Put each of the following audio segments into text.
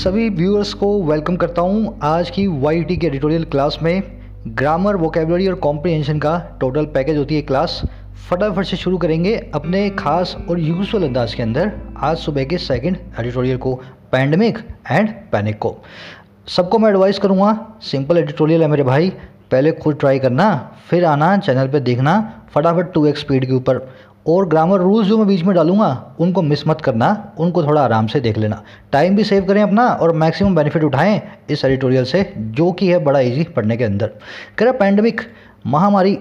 सभी व्यूअर्स को वेलकम करता हूं आज की वाईटी के एडिटोरियल क्लास में। ग्रामर, वोकेबुलरी और कॉम्प्रिहेंशन का टोटल पैकेज होती है क्लास। फटाफट से शुरू करेंगे अपने खास और यूजुअल अंदाज के अंदर आज सुबह के सेकंड एडिटोरियल को, पैंडेमिक एंड पैनिक को। सबको मैं एडवाइस करूँगा, सिंपल एडिटोरियल है मेरे भाई, पहले खुद ट्राई करना, फिर आना चैनल पे देखना फटाफट 2x स्पीड के ऊपर। और ग्रामर रूल्स जो मैं बीच में डालूंगा उनको मिस मत करना, उनको थोड़ा आराम से देख लेना, टाइम भी सेव करें अपना और मैक्सिमम बेनिफिट उठाएं इस एडिटोरियल से, जो कि है बड़ा इजी पढ़ने के अंदर। कह रहा पैंडेमिक, महामारी,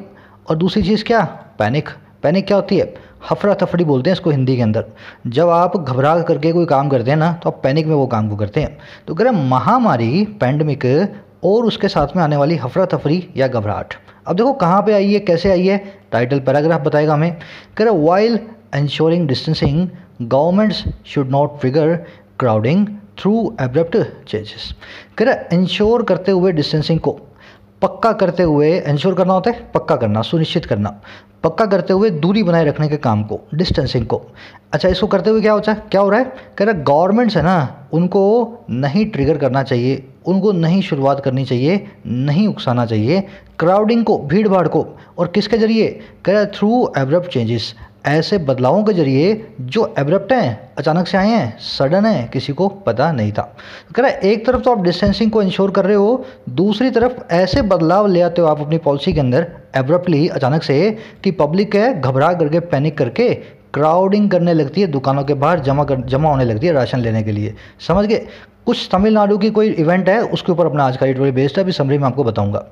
और दूसरी चीज़ क्या, पैनिक। पैनिक क्या होती है? हफरा तफड़ी बोलते हैं इसको हिंदी के अंदर। जब आप घबरा करके कोई काम करते हैं ना तो आप पैनिक में वो काम को करते हैं। तो कह रहे महामारी, पैंडेमिक और उसके साथ में आने वाली हफरा तफरी या घबराहट। अब देखो कहाँ पे आई है, कैसे आई है, टाइटल पैराग्राफ बताएगा हमें। कह रहे while ensuring distancing governments should not trigger crowding through abrupt changes. कह रहे इंश्योर करते हुए डिस्टेंसिंग को, पक्का करते हुए, इंश्योर करना होता है पक्का करना, सुनिश्चित करना, पक्का करते हुए दूरी बनाए रखने के काम को, डिस्टेंसिंग को। अच्छा, इसको करते हुए क्या होता है, क्या हो रहा है? कह रहा गवर्नमेंट्स है ना, उनको नहीं ट्रिगर करना चाहिए, उनको नहीं शुरुआत करनी चाहिए, नहीं उकसाना चाहिए क्राउडिंग को, भीड़ भाड़ को। और किसके जरिए? कह रहा थ्रू एब्रप्ट चेंजेस, ऐसे बदलावों के जरिए जो एब्रप्ट हैं, अचानक से आए हैं, सडन है, किसी को पता नहीं था। कह रहा है एक तरफ तो आप डिस्टेंसिंग को इंश्योर कर रहे हो, दूसरी तरफ ऐसे बदलाव ले आते हो आप अपनी पॉलिसी के अंदर एब्रप्टली, अचानक से, कि पब्लिक है घबरा करके, पैनिक करके क्राउडिंग करने लगती है, दुकानों के बाहर जमा होने लगती है राशन लेने के लिए। समझ गए? कुछ तमिलनाडु की कोई इवेंट है, उसके ऊपर अपना आज का एडिटोरियल बेस्ड है, अभी समरी में आपको बताऊंगा।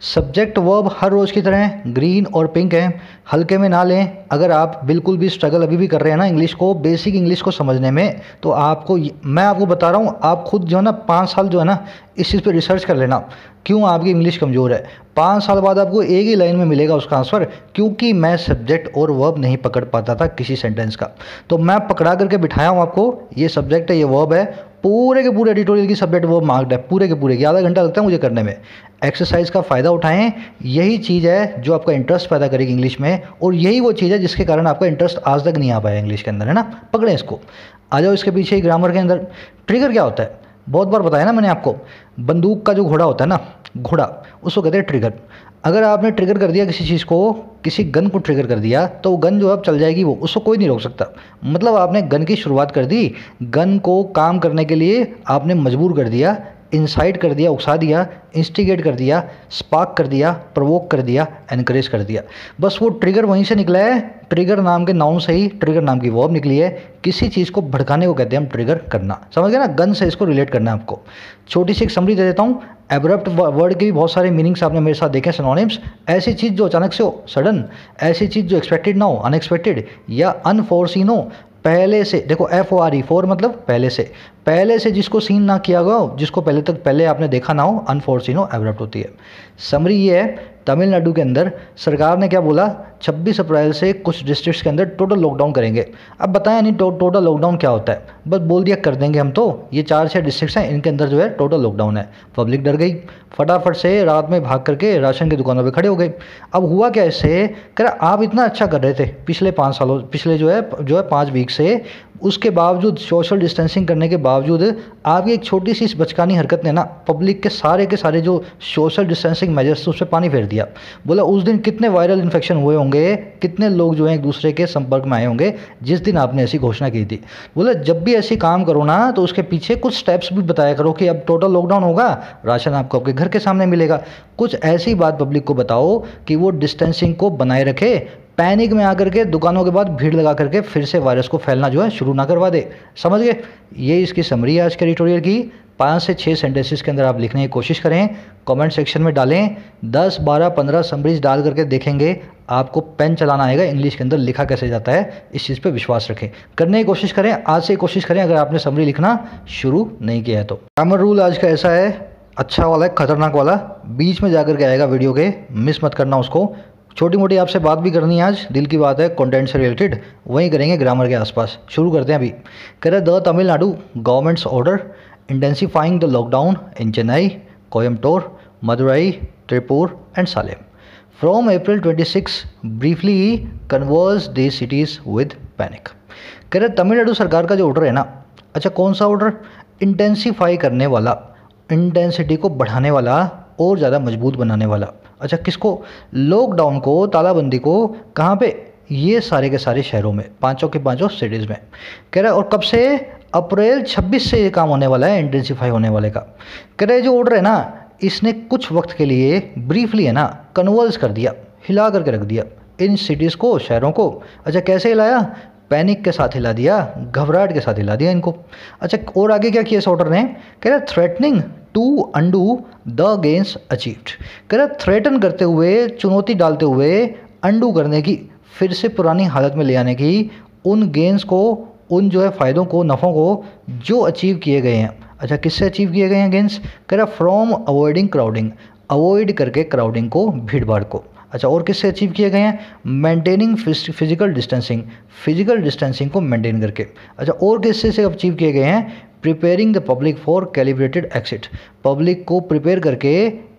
सब्जेक्ट वर्ब हर रोज़ की तरह ग्रीन और पिंक है, हल्के में ना लें। अगर आप बिल्कुल भी स्ट्रगल अभी भी कर रहे हैं ना इंग्लिश को, बेसिक इंग्लिश को समझने में, तो आपको, मैं आपको बता रहा हूँ, आप खुद जो है ना 5 साल जो है ना इस चीज़ पे रिसर्च कर लेना, क्यों आपकी इंग्लिश कमज़ोर है। 5 साल बाद आपको एक ही लाइन में मिलेगा उसका आंसर, क्योंकि मैं सब्जेक्ट और वर्ब नहीं पकड़ पाता था किसी सेंटेंस का, तो मैं पकड़ा करके बिठाया हूँ आपको। ये सब्जेक्ट है, ये वर्ब है, पूरे के पूरे एडिटोरियल की सब्जेक्ट वर्ब मार्क्ड है, पूरे के पूरे, आधा घंटा लगता है मुझे करने में। एक्सरसाइज का फ़ायदा उठाएं, यही चीज़ है जो आपका इंटरेस्ट पैदा करेगी इंग्लिश में, और यही वो चीज़ है जिसके कारण आपका इंटरेस्ट आज तक नहीं आ पाया इंग्लिश के अंदर, है ना। पकड़ें इसको। आ जाओ इसके पीछे ग्रामर के अंदर। ट्रिगर क्या होता है? बहुत बार बताया ना मैंने आपको, बंदूक का जो घोड़ा होता है ना, घोड़ा, उसको कहते हैं ट्रिगर। अगर आपने ट्रिगर कर दिया किसी चीज़ को, किसी गन को ट्रिगर कर दिया, तो वो गन जो अब चल जाएगी, वो उसको कोई नहीं रोक सकता। मतलब आपने गन की शुरुआत कर दी, गन को काम करने के लिए आपने मजबूर कर दिया, इंसाइट कर दिया, उकसा दिया, इंस्टिगेट कर दिया, स्पार्क कर दिया, प्रोवोक कर दिया, एनकरेज कर दिया। बस वो ट्रिगर वहीं से निकला है, ट्रिगर नाम के नाउन से ही ट्रिगर नाम की वर्ब निकली है। किसी चीज़ को भड़काने को कहते हैं हम ट्रिगर करना, समझ गए ना। गन से इसको रिलेट करना है आपको। छोटी सी एक समरी दे देता हूँ। एब्रप्ट वर्ड के भी बहुत सारे मीनिंग्स आपने मेरे साथ देखे, सिनोनिम्स। ऐसी चीज़ जो अचानक से हो, सडन, ऐसी चीज़ जो एक्सपेक्टेड ना हो, अनएक्सपेक्टेड, या अनफोर्सीन हो, पहले से। देखो FORE, फोर मतलब पहले से, पहले से जिसको सीन ना किया गया हो, जिसको पहले आपने देखा ना हो, अनफोर्सीन हो, एब्रप्ट होती है। समरी ये है, तमिलनाडु के अंदर सरकार ने क्या बोला, 26 अप्रैल से कुछ डिस्ट्रिक्ट्स के अंदर टोटल लॉकडाउन करेंगे। अब बताया नहीं टोटल लॉकडाउन क्या होता है, बस बोल दिया कर देंगे हम। तो ये 4-6 डिस्ट्रिक्ट्स हैं, इनके अंदर जो है टोटल लॉकडाउन है। पब्लिक डर गई, फटाफट से रात में भाग करके राशन की दुकानों पे खड़े हो गए। अब हुआ क्या इससे? कह रहा आप इतना अच्छा कर रहे थे पिछले 5 सालों, पिछले जो है 5 वीक से, उसके बावजूद, सोशल डिस्टेंसिंग करने के बावजूद, आपकी एक छोटी सी इस बचकानी हरकत ने ना पब्लिक के सारे जो सोशल डिस्टेंसिंग मेजर्स थे उस पर पानी फेर दिया। बोला उस दिन कितने वायरल इन्फेक्शन हुए होंगे, कितने लोग जो हैं एक दूसरे के संपर्क में आए होंगे जिस दिन आपने ऐसी घोषणा की थी। बोला जब भी ऐसी काम करो ना तो उसके पीछे कुछ स्टेप्स भी बताया करो कि अब टोटल लॉकडाउन होगा, राशन आपको आपके घर के सामने मिलेगा। कुछ ऐसी बात पब्लिक को बताओ कि वो डिस्टेंसिंग को बनाए रखे, पैनिक में आकर के दुकानों के बाद भीड़ लगा करके फिर से वायरस को फैलना जो है शुरू ना करवा दे। समझ गए? ये इसकी समरी है आज के एडिटोरियल की। 5 से 6 सेंटेंसेस के अंदर आप लिखने की कोशिश करें, कमेंट सेक्शन में डालें। 10, 12, 15 समरीज डाल करके देखेंगे, आपको पेन चलाना आएगा, इंग्लिश के अंदर लिखा कैसे जाता है, इस चीज़ पे विश्वास रखें, करने की कोशिश करें। आज से कोशिश करें अगर आपने समरी लिखना शुरू नहीं किया है तो। ग्रामर रूल आज का ऐसा है, अच्छा वाला है, खतरनाक वाला, बीच में जाकर के आएगा वीडियो के, मिस मत करना उसको। छोटी मोटी आपसे बात भी करनी है आज, दिल की बात है, कंटेंट से रिलेटेड, वहीं करेंगे ग्रामर के आसपास। शुरू करते हैं अभी। कह रहे the Tamil Nadu government's order intensifying the lockdown in Chennai, Coimbatore, Madurai, Tirupur and Salem from April 26 briefly converse these cities with panic. कह रहे तमिलनाडु सरकार का जो ऑर्डर है ना, अच्छा कौन सा ऑर्डर? इंटेंसीफाई करने वाला, इंटेंसिटी को बढ़ाने वाला और ज़्यादा मजबूत बनाने वाला। अच्छा, किसको? लॉकडाउन को, तालाबंदी को। कहाँ पे? ये सारे के सारे शहरों में, पांचों के पांचों सिटीज़ में। कह रहा है और कब से? अप्रैल 26 से ये काम होने वाला है, इंटेंसीफाई होने वाले का। कह रहा है जो ऑर्डर है ना, इसने कुछ वक्त के लिए ब्रीफली है ना कन्वर्स कर दिया, हिला करके रख दिया इन सिटीज़ को, शहरों को। अच्छा, कैसे हिलाया? पैनिक के साथ हिला दिया, घबराहट के साथ हिला दिया इनको। अच्छा, और आगे क्या किया इस ऑर्डर ने? कह रहा threatening to undo the gains achieved. कह रहा थ्रेटन करते हुए, चुनौती डालते हुए, अंडू करने की, फिर से पुरानी हालत में ले आने की उन गेन्स को, उन जो है फ़ायदों को, नफ़ों को जो अचीव किए गए हैं। अच्छा, किससे अचीव किए गए हैं गेन्स? कह रहा फ्रॉम अवॉइडिंग क्राउडिंग, अवॉइड करके क्राउडिंग को, भीड़ भाड़ को। अच्छा, और किससे अचीव किए गए हैं? Maintaining physical distancing, physical distancing को मेंटेन करके। अच्छा, और किससे से अचीव किए गए हैं? Preparing the public for calibrated exit, public को प्रिपेयर करके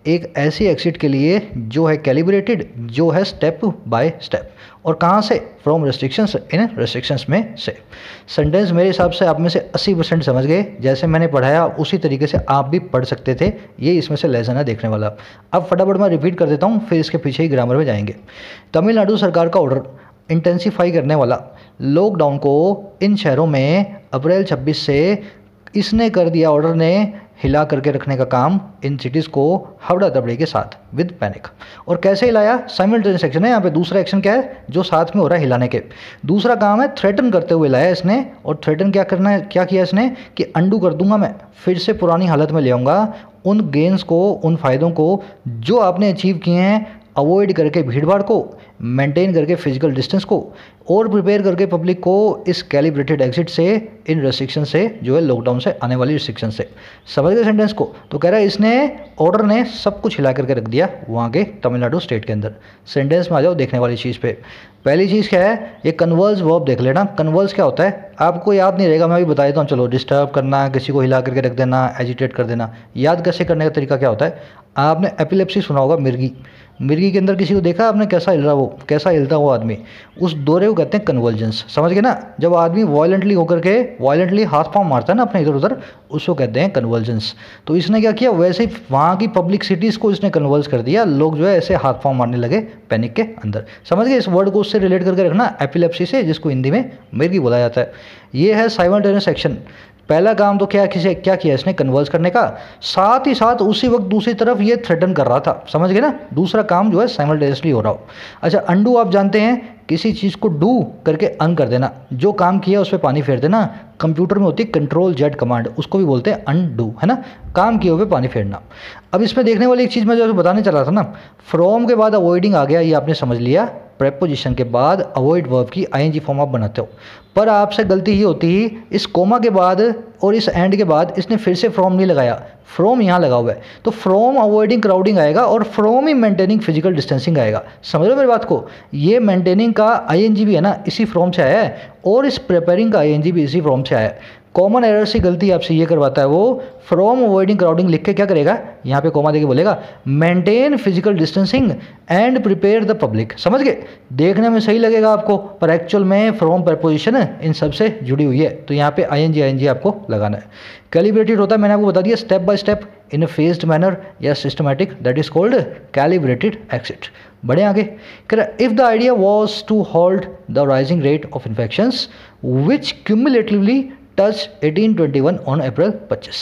एक ऐसी एग्जिट के लिए जो है कैलिब्रेटेड, जो है स्टेप बाय स्टेप। और कहाँ से? फ्रॉम रेस्ट्रिक्शंस, इन रेस्ट्रिक्शंस में से। सेंटेंस मेरे हिसाब से आप में से 80% समझ गए। जैसे मैंने पढ़ाया उसी तरीके से आप भी पढ़ सकते थे। ये इसमें से लेसन है देखने वाला। अब फटाफट मैं रिपीट कर देता हूँ, फिर इसके पीछे ही ग्रामर में जाएंगे। तमिलनाडु सरकार का ऑर्डर इंटेंसीफाई करने वाला, लॉकडाउन को इन शहरों में अप्रैल 26 से इसने कर दिया, ऑर्डर ने हिला करके रखने का काम इन सिटीज़ को हवड़ा दबड़े के साथ, विद पैनिक। और कैसे हिलाया? साइमल्टेनियस एक्शन है यहाँ पे। दूसरा एक्शन क्या है जो साथ में हो रहा है हिलाने के? दूसरा काम है थ्रेटन करते हुए लाया इसने। और थ्रेटन क्या करना है, क्या किया इसने कि अंडू कर दूंगा मैं, फिर से पुरानी हालत में ले आऊँगा उन गेन्स को, उन फ़ायदों को जो आपने अचीव किए हैं, अवॉइड करके भीड़ भाड़ को, मेंटेन करके फिजिकल डिस्टेंस को, और प्रिपेयर करके पब्लिक को इस कैलिब्रेटेड एग्जिट से, इन रेस्ट्रिक्शन से, जो है लॉकडाउन से आने वाली रिस्ट्रिक्शन से। समझ गए सेंटेंस को? तो कह रहा है इसने, ऑर्डर ने सब कुछ हिला करके रख दिया वहाँ के तमिलनाडु स्टेट के अंदर। सेंटेंस में आ जाओ देखने वाली चीज़ पे। पहली चीज़ क्या है? ये कन्वर्स वर्ब देख लेना। कन्वर्स क्या होता है आपको याद नहीं रहेगा, मैं भी बता देता हूँ। चलो, डिस्टर्ब करना, किसी को हिला करके रख देना, एजिटेट कर देना। याद कैसे करने का तरीका क्या होता है? आपने एपिलेप्सी सुना होगा, मिर्गी। मिर्गी के अंदर किसी को देखा आपने कैसा हिल रहा, वो कैसा हिलता वो आदमी, उस दौरे को कहते हैं कन्वर्जेंस। समझ गए ना? जब आदमी वायलेंटली होकर के वायलेंटली हाथ पांव मारता है ना अपने इधर उधर, उसको कहते हैं कन्वर्जेंस। तो इसने क्या किया, वैसे ही वहाँ की पब्लिक सिटीज़ को इसने कन्वर्स कर दिया। लोग जो है ऐसे हाथ पांव मारने लगे पैनिक के अंदर। समझ गए? इस वर्ड को उससे रिलेट करके रखना, एपिलेप्सी से, जिसको हिंदी में मिर्गी बोला जाता है। ये है साइमल्टेनियस एक्शन। पहला काम तो क्या किया इसने? कन्वर्स करने का। साथ ही साथ उसी वक्त दूसरी तरफ ये थ्रेटन कर रहा था। समझ गए ना? दूसरा काम जो है साइमल्टेनियसली हो रहा हो। अच्छा, अंडू आप जानते हैं, किसी चीज़ को डू करके अन कर देना, जो काम किया उस पर पानी फेर देना। कंप्यूटर में होती है Ctrl+Z कमांड, उसको भी बोलते हैं अनडू, है ना? काम किए हुए पानी फेरना। अब इसमें देखने वाली एक चीज़ मैं जो बताने चला था ना, फ्रॉम के बाद अवॉइडिंग आ गया, ये आपने समझ लिया। प्रेपोजिशन के बाद अवॉइड वर्ब की आईएनजी फॉर्म आप बनाते हो। पर आपसे गलती ही होती ही, इस कोमा के बाद और इस एंड के बाद इसने फिर से फ्रॉम नहीं लगाया, फ्रॉम यहाँ लगा हुआ है। तो फ्रॉम अवॉइडिंग क्राउडिंग आएगा और from he maintaining physical distancing आएगा। समझ लो मेरी बात को? ये मेंटेनिंग का आईएनजी भी है ना, इसी फ्रॉम से आया है, और इस प्रिपेयरिंग का आईएनजी भी इसी फ्रॉम से आया है। कॉमन एरर से गलती आपसे ये करवाता है वो, फ्रॉम अवॉइडिंग क्राउडिंग लिख के क्या करेगा, यहाँ पे कोमा देके बोलेगा maintain physical distancing and prepare the public. समझ गए? देखने में सही लगेगा आपको, पर एक्चुअल में फ्रॉम प्रपोजिशन इन सब से जुड़ी हुई है। तो यहाँ पे आईएनजी आपको लगाना है। कैलिब्रेटेड होता है, मैंने आपको बता दिया, step by step, in a phased manner या systematic, that is called calibrated exit. बढ़े आगे। If the idea was to hold the rising rate of infections which cumulatively touch 1821 on April 25।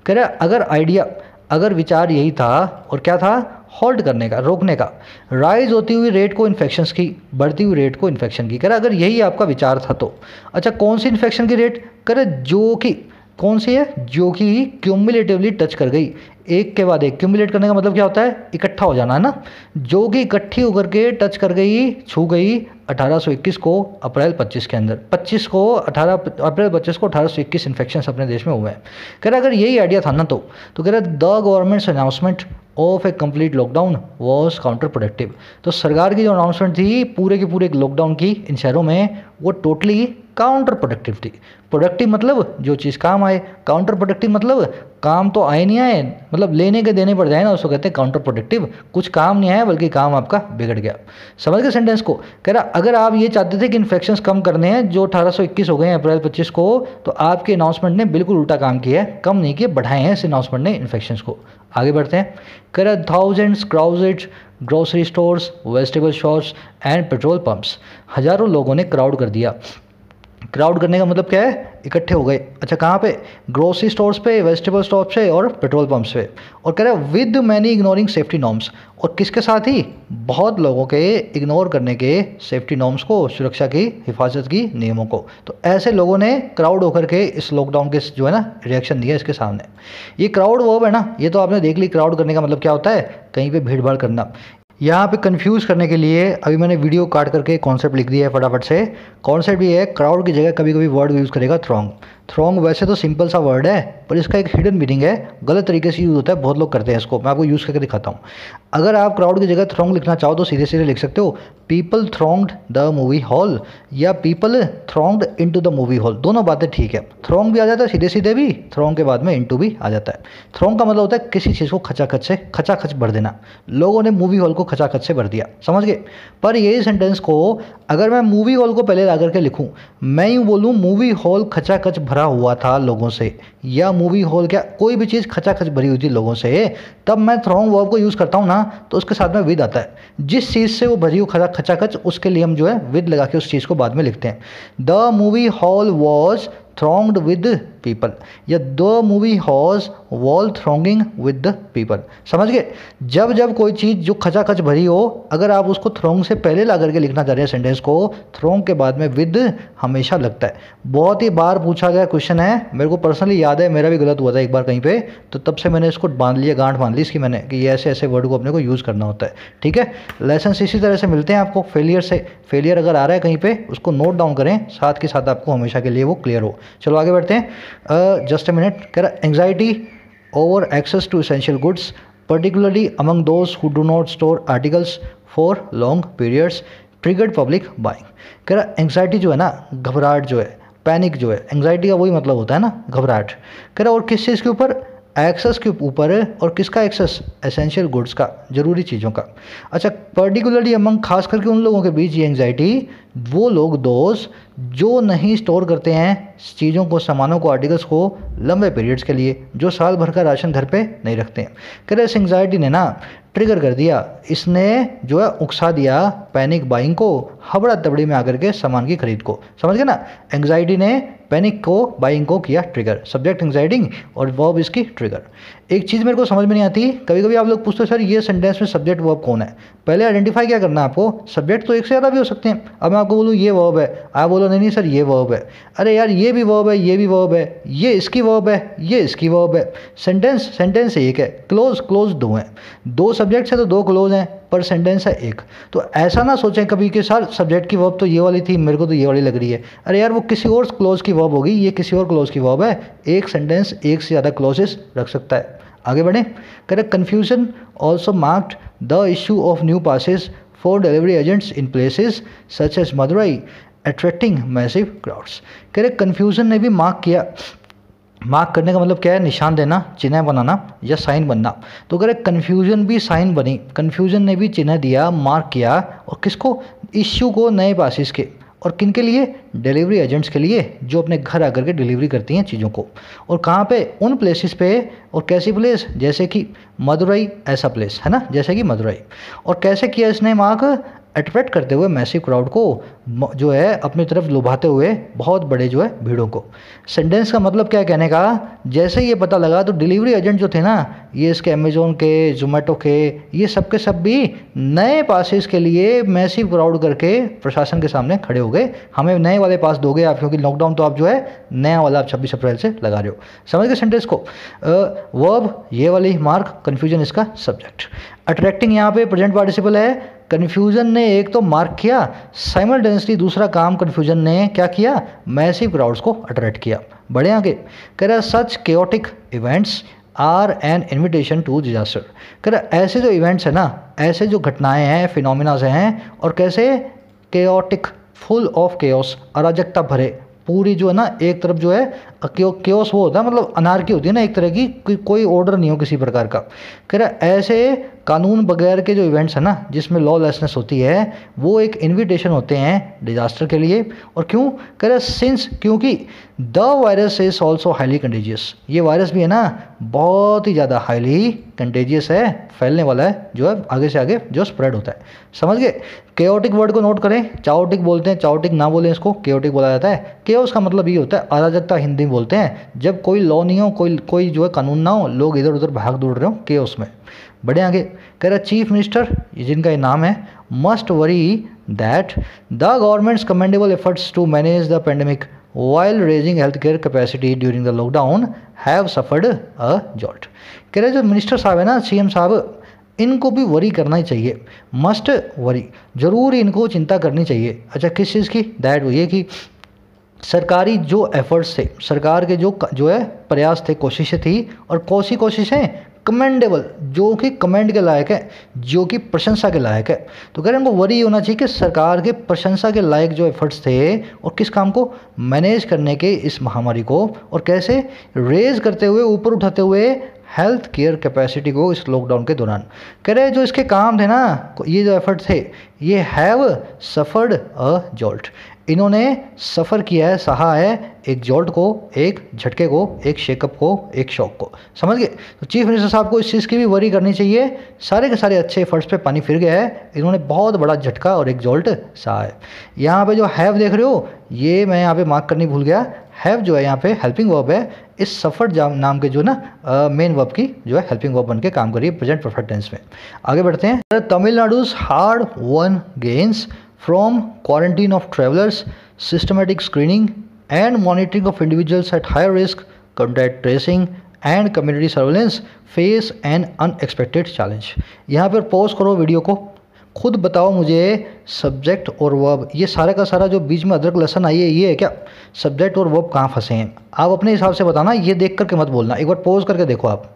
कह रहा अगर आइडिया, अगर विचार यही था, और क्या था? होल्ड करने का, रोकने का, राइज होती हुई रेट को इन्फेक्शंस की, बढ़ती हुई रेट को इन्फेक्शन की। कह रहा अगर यही आपका विचार था तो। अच्छा, कौन सी इन्फेक्शन की रेट? कह रहा जो कि, कौन सी है? जो कि क्यूमुलेटिवली टच कर गई, एक के बाद एक। क्यूमुलेट करने का मतलब क्या होता है? इकट्ठा हो जाना, है ना? जो कि इकट्ठी होकर के टच कर गई, छू गई 1821 को अप्रैल 25 के अंदर। 25 को अप्रैल 25 को 1821 इन्फेक्शन अपने देश में हुए हैं। कह रहा अगर यही आइडिया था ना तो कह रहा the governments announcement of A complete lockdown was counter productive. तो सरकार की जो अनाउंसमेंट थी पूरे के पूरे लॉकडाउन की इन शहरों में, वो टोटली काउंटर प्रोडक्टिव थी। प्रोडक्टिव मतलब जो चीज़ काम आए, काउंटर प्रोडक्टिव मतलब काम तो आए नहीं आए, मतलब लेने के देने पड़ जाए ना, उसको कहते हैं काउंटर प्रोडक्टिव। कुछ काम नहीं आया बल्कि काम आपका बिगड़ गया। समझ गए सेंटेंस को? कह रहा अगर आप ये चाहते थे कि इन्फेक्शंस कम करने हैं जो 1821 हो गए हैं अप्रैल 25 को, तो आपके अनाउंसमेंट ने बिल्कुल उल्टा काम किया है, कम नहीं किए, बढ़ाए हैं इस अनाउंसमेंट ने इन्फेक्शंस को। आगे बढ़ते हैं। कह रहा thousands crowded grocery stores, vegetable shops and petrol pumps. हज़ारों लोगों ने क्राउड कर दिया। क्राउड करने का मतलब क्या है? इकट्ठे हो गए। अच्छा, कहाँ पे? ग्रोसरी स्टोर्स पे, वेजिटेबल स्टॉप्स पे और पेट्रोल पंप्स पे। और कह रहा है with many ignoring safety norms, और किसके साथ ही? बहुत लोगों के इग्नोर करने के सेफ्टी नॉर्म्स को, सुरक्षा की, हिफाजत की नियमों को। तो ऐसे लोगों ने क्राउड होकर के इस लॉकडाउन के जो है ना रिएक्शन दिया इसके सामने। ये क्राउड वर्ब है ना, ये तो आपने देख ली। क्राउड करने का मतलब क्या होता है? कहीं पे भीड़ भाड़ करना। यहाँ पे कंफ्यूज करने के लिए अभी मैंने वीडियो काट करके कॉन्सेप्ट लिख दिया है फटाफट से। कॉन्सेप्ट ये है, क्राउड की जगह कभी कभी वर्ड यूज़ करेगा थ्रॉन्ग। थ्रॉन्ग वैसे तो सिंपल सा वर्ड है, पर इसका एक हिडन मीनिंग है, गलत तरीके से यूज़ होता है, बहुत लोग करते हैं इसको। मैं आपको यूज़ करके दिखाता हूँ। अगर आप क्राउड की जगह थ्रॉन्ग लिखना चाहो तो सीधे सीधे लिख सकते हो people thronged the movie hall, या people thronged into the movie hall. दोनों बातें ठीक है। थ्रॉन्ग भी आ जाता है सीधे सीधे भी, थ्रॉन्ग के बाद में इनटू भी आ जाता है। थ्रॉन्ग का मतलब होता है किसी चीज़ को खचाखच भर देना। लोगों ने मूवी हॉल को खचाखच से भर दिया। समझ गए? पर यही सेंटेंस को अगर मैं मूवी हॉल को पहले ला करके लिखूं, मैं यूँ बोलूँ मूवी हॉल खचाखच भरा हुआ था लोगों से, या मूवी हॉल क्या कोई भी चीज़ खचाखच भरी हुई थी लोगों से, तब मैं थ्रॉन्ग वर्ब को यूज़ करता हूँ ना, तो उसके साथ में विद आता है। जिस चीज़ से वो भरी हुई खचाखच, उसके लिए हम जो है विद लगा के उस चीज़ को बाद में लिखते हैं। The movie hall was thronged with people, या the movie hall was thronging with the people. समझ गए? जब जब कोई चीज़ जो खचाखच भरी हो, अगर आप उसको थ्रोंग से पहले ला करके लिखना चाह रहे हैं सेंटेंस को, थ्रोंग के बाद में विद हमेशा लगता है। बहुत ही बार पूछा गया क्वेश्चन है, मेरे को पर्सनली याद है, मेरा भी गलत हुआ था एक बार कहीं पे, तो तब से मैंने इसको बांध लिया, गांठ बांध ली इसकी मैंने, कि ये ऐसे ऐसे वर्ड को अपने को यूज़ करना होता है। ठीक है, लेसन इसी तरह से मिलते हैं आपको फेलियर से। फेलियर अगर आ रहा है कहीं पे, उसको नोट डाउन करें, साथ के साथ आपको हमेशा के लिए वो क्लियर हो। चलो आगे बढ़ते हैं। Just a minute. कह रहा anxiety over access to essential goods, particularly among those who do not store articles for long periods, triggered public buying। कह रहा एंग्जाइटी जो है ना, घबराहट जो है, पैनिक जो है, एंग्जाइटी का वही मतलब होता है ना, घबराहट। कह रहा और किस चीज़ के ऊपर? एक्सेस के ऊपर। और किसका एक्सेस? एसेंशियल गुड्स का, ज़रूरी चीज़ों का। अच्छा, पर्टिकुलरली अमंग, खास करके उन लोगों के बीच ये एंग्जाइटी, वो लोग दोस्त जो नहीं स्टोर करते हैं चीज़ों को, सामानों को, आर्टिकल्स को लंबे पीरियड्स के लिए, जो साल भर का राशन घर पे नहीं रखते हैं। कह रहे इस एंग्जाइटी ने ना ट्रिगर कर दिया, इसने जो है उकसा दिया पैनिक बाइंग को, हबड़ा तबड़ी में आकर के सामान की खरीद को। समझ गए ना? एंग्जाइटी ने पैनिक को, बाइंग को किया ट्रिगर। सब्जेक्ट एंग्जाइटी और वर्ब इसकी ट्रिगर। एक चीज़ मेरे को समझ में नहीं आती, कभी कभी आप लोग पूछते हो सर ये सेंटेंस में सब्जेक्ट वर्ब कौन है? पहले आइडेंटिफाई क्या करना है आपको? सब्जेक्ट तो एक से ज़्यादा भी हो सकते हैं। अब मैं आपको बोलूँ ये वर्ब है, आप बोलो नहीं नहीं सर ये वर्ब है। अरे यार ये भी वर्ब है, ये भी वर्ब है, ये इसकी वर्ब है, ये इसकी वर्ब है। सेंटेंस एक है, क्लोज दो हैं। दो सब्जेक्ट्स है तो दो क्लोज हैं, पर सेंटेंस है एक। तो ऐसा ना सोचें कभी कि सर सब्जेक्ट की वर्ब तो ये वाली थी, मेरे को तो ये वाली लग रही है। अरे यार वो किसी और क्लोज की वर्ब होगी, ये किसी और क्लोज की वर्ब है। एक सेंटेंस एक से ज़्यादा क्लोजेस रख सकता है। आगे बढ़ें। Correct, confusion also marked the issue of new passes for delivery agents in places such as Madurai attracting massive crowds. Correct, confusion ने भी मार्क किया। मार्क करने का मतलब क्या है? निशान देना, चिन्ह बनाना या साइन बनना। तो अगर कन्फ्यूजन भी साइन बनी, कन्फ्यूजन ने भी चिन्ह दिया, मार्क किया। और किसको? इश्यू को, नए पासिस के। और किन के लिए? डिलीवरी एजेंट्स के लिए, जो अपने घर आकर के डिलीवरी करती हैं चीज़ों को। और कहाँ पे? उन प्लेसेस पे। और कैसी प्लेस? जैसे कि मदुरई, ऐसा प्लेस है ना, जैसे कि मदुरई। और कैसे किया इसने मार्क? अट्रैक्ट करते हुए मैसिव क्राउड को, जो है अपनी तरफ लुभाते हुए बहुत बड़े जो है भीड़ों को। सेंटेंस का मतलब क्या है कहने का? जैसे ये पता लगा तो डिलीवरी एजेंट जो थे ना, ये इसके अमेजोन के, जोमेटो के, ये सब के सब भी नए पासेस के लिए मैसिव क्राउड करके प्रशासन के सामने खड़े हो गए। हमें नए वाले पास दोगे आप, क्योंकि लॉकडाउन तो आप जो है नया वाला आप 26 अप्रैल से लगा रहे हो। समझ गए सेंटेंस को? वर्ब ये वाली मार्क, कन्फ्यूजन इसका सब्जेक्ट। अट्रैक्टिंग यहाँ पे प्रेजेंट पार्टिसिपल है। कन्फ्यूजन ने एक तो मार्क किया, साइमल्टेनियसली दूसरा काम कन्फ्यूजन ने क्या किया? मैसिव क्राउड्स को अट्रैक्ट किया। बढ़े आगे। कह रहा such chaotic events are an invitation to disaster. कह रहा ऐसे जो इवेंट्स है ना, ऐसे जो घटनाएं हैं, फिनोमिना हैं, और कैसे केओटिक, फुल ऑफ केओस, अराजकता भरे, पूरी जो है ना एक तरफ जो है केओस वो होता है, मतलब अनार्की होती है ना एक तरह की, कोई ऑर्डर नहीं हो किसी प्रकार का। कह रहा ऐसे कानून बगैर के जो इवेंट्स है ना जिसमें लॉलेसनेस होती है वो एक इनविटेशन होते हैं डिजास्टर के लिए। और क्यों? कह रहा सिंस क्योंकि the virus is also highly contagious, ये वायरस भी है ना बहुत ही ज़्यादा हाईली कंटेजियस है, फैलने वाला है, जो है आगे से आगे जो स्प्रेड होता है। समझ गए? केओटिक वर्ड को नोट करें, चाओटिक बोलते हैं, चाओटिक ना बोलें इसको, केओटिक बोला जाता है। केओस का मतलब ये होता है अराजकता, हिंदी में बोलते हैं, जब कोई लॉ नहीं हो, कोई जो है कानून ना हो, लोग इधर उधर भाग दौड़ रहे हो केओस में। बढ़े आगे, कह रहा चीफ मिनिस्टर जिनका ये नाम है must worry that the government's commendable efforts to manage the pandemic while raising healthcare capacity during the lockdown have suffered a jolt। कह रहे जो मिनिस्टर साहब है ना, सीएम साहब, इनको भी वरी करना ही चाहिए, मस्ट वरी, जरूर इनको चिंता करनी चाहिए। अच्छा किस चीज़ की? दैट वो ये कि सरकारी जो एफर्ट्स थे, सरकार के जो है प्रयास थे, कोशिशें थी, और कौन सी कोशिशें? कमेंडेबल, जो कि कमेंड के लायक है, जो कि प्रशंसा के लायक है। तो कह रहे हैं उनको वरी होना चाहिए कि सरकार के प्रशंसा के लायक जो एफर्ट्स थे, और किस काम को? मैनेज करने के इस महामारी को, और कैसे? रेज करते हुए, ऊपर उठाते हुए हेल्थ केयर कैपेसिटी को इस लॉकडाउन के दौरान। कह रहे जो इसके काम थे ना, ये जो एफर्ट थे, ये हैव सफर्ड अ जॉल्ट, इन्होंने सफ़र किया है, सहा है एक जॉल्ट को, एक झटके को, एक शेकअप को, एक शॉक को। समझ गए? तो चीफ मिनिस्टर साहब को इस चीज़ की भी वरी करनी चाहिए, सारे के सारे अच्छे एफर्ट्स पे पानी फिर गया है, इन्होंने बहुत बड़ा झटका और एक जॉल्ट सहा है। यहाँ पे जो हैव देख रहे हो, ये मैं यहाँ पे मार्क करनी भूल गया, हैव जो है यहाँ पे हेल्पिंग वर्ब है, इस सफर्ड नाम के जो ना मेन वर्ब की जो है हेल्पिंग वर्ब बन के काम करिए प्रेजेंट परफेक्ट टेंस में। आगे बढ़ते हैं। तमिलनाडु's hard one gains from quarantine of travelers, systematic screening and monitoring of individuals at higher risk, contact tracing and community surveillance face an unexpected challenge। यहाँ पर पॉज करो वीडियो को, खुद बताओ मुझे सब्जेक्ट और वर्ब, ये सारा का सारा जो बीच में अदरक लहसन आई है, ये है क्या? सब्जेक्ट और वर्ब कहाँ फंसे हैं? आप अपने हिसाब से बताना, ये देख करके मत बोलना, एक बार पॉज करके देखो आप।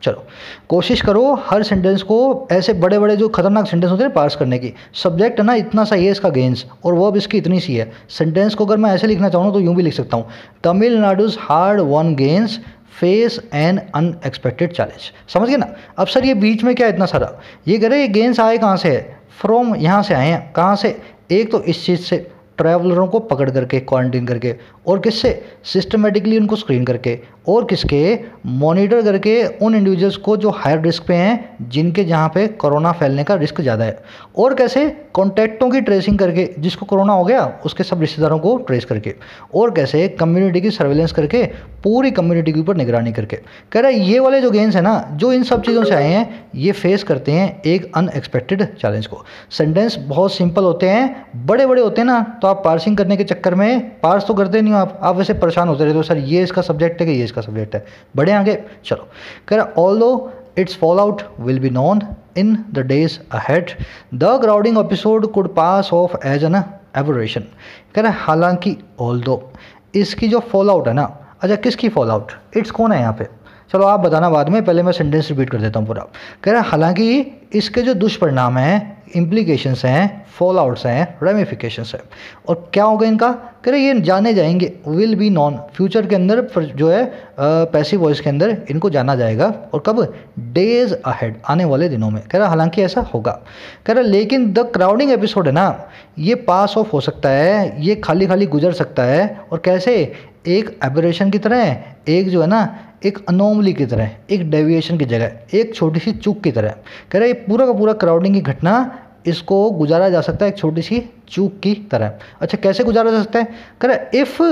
चलो कोशिश करो हर सेंटेंस को, ऐसे बड़े बड़े जो खतरनाक सेंटेंस होते हैं पार्स करने की। सब्जेक्ट है ना इतना सा ये इसका गेंस, और वर्ब इसकी इतनी सी है। सेंटेंस को अगर मैं ऐसे लिखना चाहूँ तो यूँ भी लिख सकता हूँ, तमिलनाडु's hard one gains face N unexpected challenge. समझ गए ना? अब सर ये बीच में क्या है इतना सारा? ये कह रहे ये गेन्स आए कहाँ से है? फ्रॉम, यहाँ से आए हैं। कहाँ से? एक तो इस चीज़ से, ट्रैवलरों को पकड़ करके, क्वारंटीन करके, और किससे? सिस्टमेटिकली उनको स्क्रीन करके, और किसके? मॉनिटर करके उन इंडिविजुअल्स को जो हायर रिस्क पे हैं, जिनके जहाँ पे कोरोना फैलने का रिस्क ज़्यादा है। और कैसे? कॉन्टैक्टों की ट्रेसिंग करके, जिसको कोरोना हो गया उसके सब रिश्तेदारों को ट्रेस करके। और कैसे? कम्युनिटी की सर्वेलेंस करके, पूरी कम्युनिटी के ऊपर निगरानी करके। कह रहा है ये वाले जो गेन्स हैं ना, जो इन सब चीज़ों से आए हैं, ये फेस करते हैं एक अनएक्सपेक्टेड चैलेंज को। सेंटेंस बहुत सिंपल होते हैं, बड़े बड़े होते हैं ना, तो आप पार्सिंग करने के चक्कर में पार्स तो करते नहीं हो आप वैसे परेशान होते रहते हो, सर ये इसका सब्जेक्ट है कि ये इसका सब्जेक्ट है। बढ़े आगे, चलो। कह रहा although its fallout will be known in the days ahead, the crowding episode could pass off as an aberration। कह रहा हालांकि although, इसकी जो फॉल आउट है ना, अच्छा किसकी फॉल आउट? इट्स कौन है यहाँ पे? चलो आप बताना बाद में, पहले मैं सेंटेंस रिपीट कर देता हूँ पूरा। कह रहा हालांकि इसके जो दुष्परिणाम हैं, इम्प्लीकेशंस हैं, फॉल आउट्स हैं, रेमिफिकेशंस हैं, और क्या होगा इनका? कह रहे ये जाने जाएंगे, विल बी नॉन, फ्यूचर के अंदर जो है पैसिव वॉइस के अंदर इनको जाना जाएगा। और कब? डेज अहेड, आने वाले दिनों में। कह रहा हालांकि ऐसा होगा। कह रहा लेकिन द क्राउडिंग एपिसोड है ना, ये पास ऑफ हो सकता है, ये खाली खाली गुजर सकता है। और कैसे? एक एबरेशन की तरह, एक जो है ना एक अनोमली की तरह, एक डेविएशन की जगह, एक छोटी सी चूक की तरह। कह रहा है ये पूरा का पूरा क्राउडिंग की घटना, इसको गुजारा जा सकता है एक छोटी सी चूक की तरह। अच्छा कैसे गुजारा जा सकता है? कह रहा if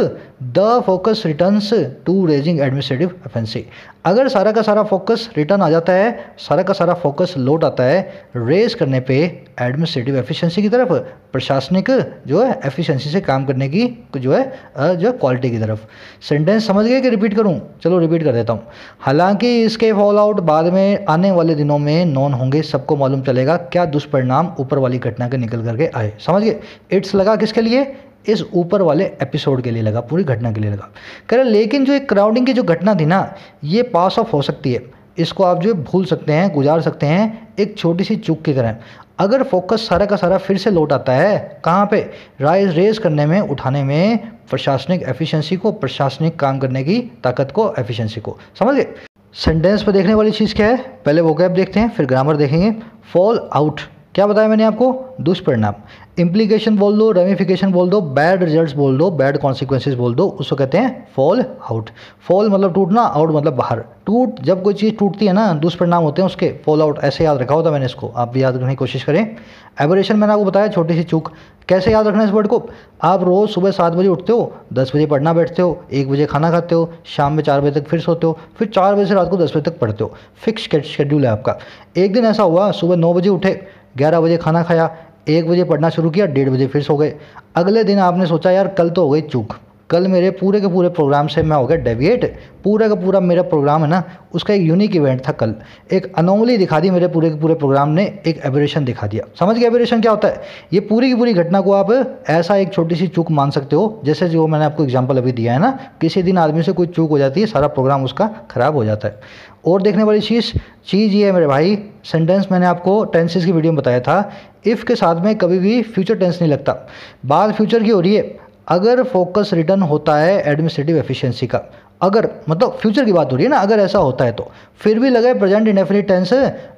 the focus returns to raising administrative efficiency, अगर सारा का सारा फोकस रिटर्न आ जाता है, सारा का सारा फोकस लौट आता है रेज करने पे एडमिनिस्ट्रेटिव एफिशिएंसी की तरफ, प्रशासनिक जो है एफिशिएंसी से काम करने की जो है क्वालिटी की तरफ। सेंटेंस समझ गए कि रिपीट करूं? चलो रिपीट कर देता हूं। हालांकि इसके फॉल आउट बाद में आने वाले दिनों में नॉन होंगे, सबको मालूम चलेगा क्या दुष्परिणाम ऊपर वाली घटना के निकल करके आए। समझ गए? इट्स लगा किसके लिए? इस ऊपर वाले एपिसोड के लिए लगा, पूरी घटना के लिए लगा। कह रहे लेकिन जो एक क्राउडिंग की जो घटना थी ना, ये पास ऑफ हो सकती है, इसको आप जो भूल सकते हैं, गुजार सकते हैं एक छोटी सी चूक की तरह। अगर फोकस सारा का सारा फिर से लौट आता है कहाँ पे, रेज करने में, उठाने में, प्रशासनिक एफिशिएंसी को, प्रशासनिक काम करने की ताकत को, एफिशिएंसी को। समझ गए। सेंटेंस पे देखने वाली चीज़ क्या है, पहले वोकैब देखते हैं फिर ग्रामर देखेंगे। फॉल आउट क्या बताया मैंने आपको, दुष्परिणाम। इम्प्लीकेशन बोल दो, रेमिफिकेशन बोल दो, बैड रिजल्ट्स बोल दो, बैड कॉन्सिक्वेंसेज बोल दो, उसको कहते हैं फॉल आउट। फॉल मतलब टूटना, आउट मतलब बाहर। टूट, जब कोई चीज़ टूटती है ना, दुष्परिणाम होते हैं उसके, फॉल आउट। ऐसे याद रखा होता मैंने इसको, आप भी याद रखने की कोशिश करें। एबरेशन मैंने आपको बताया, छोटी सी चूक। कैसे याद रखना है इस वर्ड को, आप रोज़ सुबह 7 बजे उठते हो, 10 बजे पढ़ना बैठते हो, 1 बजे खाना खाते हो, शाम में 4 बजे तक फिर सोते हो, फिर 4 बजे से रात को 10 बजे तक पढ़ते हो। फिक्स शेड्यूल है आपका। एक दिन ऐसा हुआ, सुबह 9 बजे उठे, 11 बजे खाना खाया, 1 बजे पढ़ना शुरू किया, 1:30 बजे फिर सो गए। अगले दिन आपने सोचा यार कल तो हो गई चूक, कल मेरे पूरे के पूरे प्रोग्राम से मैं हो गया डेविएट, पूरा का पूरा मेरा प्रोग्राम है ना उसका एक यूनिक इवेंट था कल, एक अनोमली दिखा दी मेरे पूरे के पूरे प्रोग्राम ने, एक एबरेशन दिखा दिया। समझ गए एबरेशन क्या होता है, ये पूरी की पूरी घटना को आप ऐसा एक छोटी सी चूक मान सकते हो, जैसे जो मैंने आपको एग्जांपल अभी दिया है ना, किसी दिन आदमी से कोई चूक हो जाती है, सारा प्रोग्राम उसका खराब हो जाता है। और देखने वाली चीज़ ये है मेरे भाई, सेंटेंस मैंने आपको टेंसेस की वीडियो में बताया था, इफ़ के साथ में कभी भी फ्यूचर टेंस नहीं लगता, बात फ्यूचर की हो रही है। अगर फोकस रिटर्न होता है एडमिनिस्ट्रेटिव एफिशिएंसी का, अगर मतलब फ्यूचर की बात हो रही है ना, अगर ऐसा होता है तो फिर भी लगे प्रेजेंट इंडेफिनिट टेंस।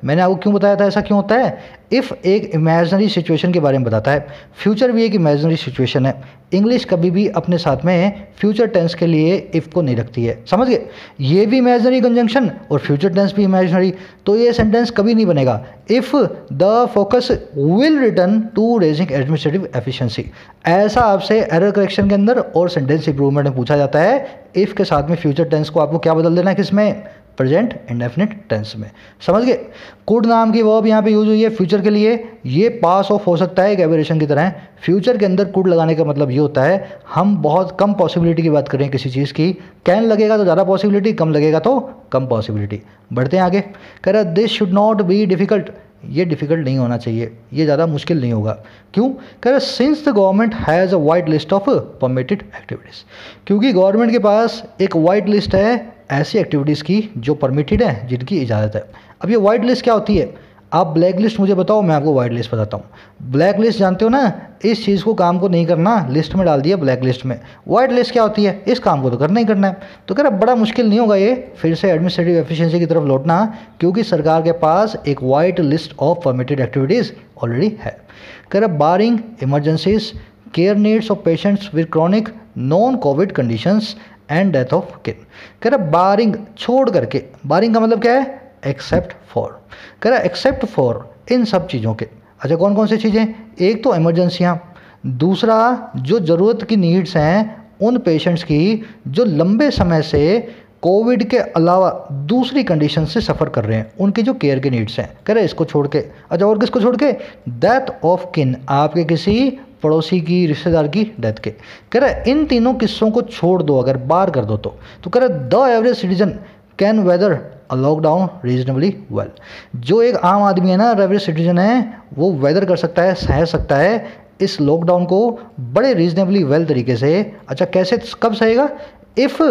मैंने आपको क्यों बताया था ऐसा क्यों होता है, इफ़ एक इमेजिनरी सिचुएशन के बारे में बताता है, फ्यूचर भी एक इमेजिनरी सिचुएशन है। इंग्लिश कभी भी अपने साथ में फ्यूचर टेंस के लिए इफ़ को नहीं रखती है। समझ गए, ये भी इमेजिनरी कंजंक्शन और फ्यूचर टेंस भी इमेजिनरी, तो ये सेंटेंस कभी नहीं बनेगा if the focus will return to raising administrative efficiency. ऐसा आपसे एरर करेक्शन के अंदर और सेंटेंस इंप्रूवमेंट में पूछा जाता है, इफ़ के साथ में फ्यूचर टेंस को आपको क्या बदल देना है, किसमें, प्रेजेंट इंडेफिनिट टेंस में। समझ गए। कुड नाम की वर्ब यहाँ पे यूज हुई है फ्यूचर के लिए, ये पास ऑफ हो सकता है एक एबरेशन की तरह। फ्यूचर के अंदर कुड लगाने का मतलब ये होता है हम बहुत कम पॉसिबिलिटी की बात करें किसी चीज़ की, कैन लगेगा तो ज़्यादा पॉसिबिलिटी, कम लगेगा तो कम पॉसिबिलिटी। बढ़ते हैं आगे, कह रहा this should not be difficult, ये डिफ़िकल्ट नहीं होना चाहिए, ये ज़्यादा मुश्किल नहीं होगा। क्यों, कह रहा since the government has a wide list of permitted activities, क्योंकि गवर्नमेंट के पास एक वाइड लिस्ट है ऐसी एक्टिविटीज़ की जो परमिटेड है, जिनकी इजाज़त है। अब ये वाइड लिस्ट क्या होती है, आप ब्लैक लिस्ट मुझे बताओ, मैं आपको वाइड लिस्ट बताता हूँ। ब्लैक लिस्ट जानते हो ना, इस चीज़ को काम को नहीं करना, लिस्ट में डाल दिया ब्लैक लिस्ट में। वाइड लिस्ट क्या होती है, इस काम को तो करना ही करना है। तो कह रहा बड़ा मुश्किल नहीं होगा ये फिर से एडमिनिस्ट्रेटिव एफिशिएंसी की तरफ लौटना, क्योंकि सरकार के पास एक wide list of permitted activities already है। कह रहा barring emergencies, care needs of patients with chronic non COVID conditions and death of kin. कह रहा बारिंग छोड़ करके, बारिंग का मतलब क्या है, एक्सेप्ट फॉर। कह रहा एक्सेप्ट फॉर इन सब चीज़ों के। अच्छा कौन कौन सी चीज़ें, एक तो इमरजेंसियाँ, दूसरा जो ज़रूरत की नीड्स हैं उन पेशेंट्स की जो लंबे समय से कोविड के अलावा दूसरी कंडीशन से सफ़र कर रहे हैं, उनकी जो केयर के नीड्स हैं। कह रहे इसको छोड़ के। अच्छा और किसको छोड़ के, डेथ ऑफ किन, आपके किसी पड़ोसी की, रिश्तेदार की डेथ के। कह रहा इन तीनों किस्सों को छोड़ दो, अगर बार कर दो तो कह रहा the average citizen can weather a lockdown reasonably well. जो एक आम आदमी है ना, एवरेज सिटीजन है, वो वेदर कर सकता है, सह सकता है इस लॉकडाउन को बड़े रीजनेबली वेल तरीके से। अच्छा कैसे, कब सहेगा, if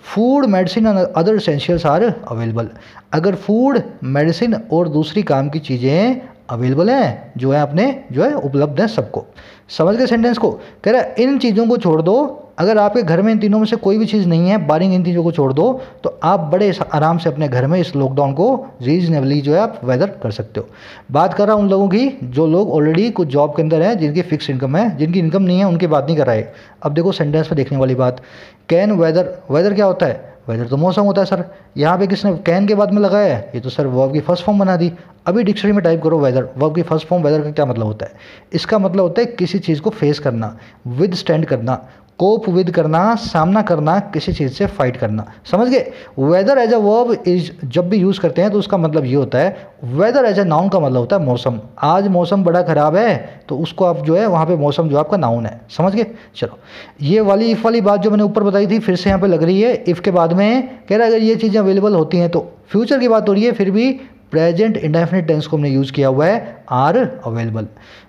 food medicine and other essentials are available, अगर फूड मेडिसिन और दूसरी काम की चीज़ें अवेलेबल हैं, जो है अपने जो है उपलब्ध है सबको। समझ गए सेंटेंस को। कह रहा है इन चीज़ों को छोड़ दो, अगर आपके घर में इन तीनों में से कोई भी चीज़ नहीं है, बारिंग इन चीज़ों को छोड़ दो, तो आप बड़े आराम से अपने घर में इस लॉकडाउन को रीजनेबली जो है आप वेदर कर सकते हो। बात कर रहा हूँ उन लोगों की जो लोग ऑलरेडी कुछ जॉब के अंदर हैं, जिनकी फिक्स इनकम है, जिनकी इनकम नहीं है उनकी बात नहीं कर रहा है। अब देखो सेंटेंस में देखने वाली बात, कैन वेदर, वेदर क्या होता है, वेदर तो मौसम होता है सर। यहाँ पे किसने कैन के बाद में लगाया है, ये तो सर वर्ब की फर्स्ट फॉर्म बना दी। अभी डिक्शनरी में टाइप करो वेदर, वर्ब की फर्स्ट फॉर्म वेदर का क्या मतलब होता है, इसका मतलब होता है किसी चीज़ को फेस करना, विद स्टैंड करना, कोप विद करना, सामना करना, किसी चीज़ से फाइट करना। समझ गए। Whether as a verb is जब भी यूज़ करते हैं तो उसका मतलब ये होता है, वेदर एज अ नाउन का मतलब होता है मौसम। आज मौसम बड़ा ख़राब है तो उसको आप जो है वहाँ पे मौसम जो आपका नाउन है। समझ गए। चलो ये वाली इफ़ वाली बात जो मैंने ऊपर बताई थी फिर से यहाँ पे लग रही है। इफ़ के बाद में कह रहा है अगर ये चीज़ें अवेलेबल होती हैं तो फ्यूचर की बात हो रही है, फिर भी प्रेजेंट इंडेफिनिट टेंस को हमने यूज़ किया हुआ है, आर अवेलेबल।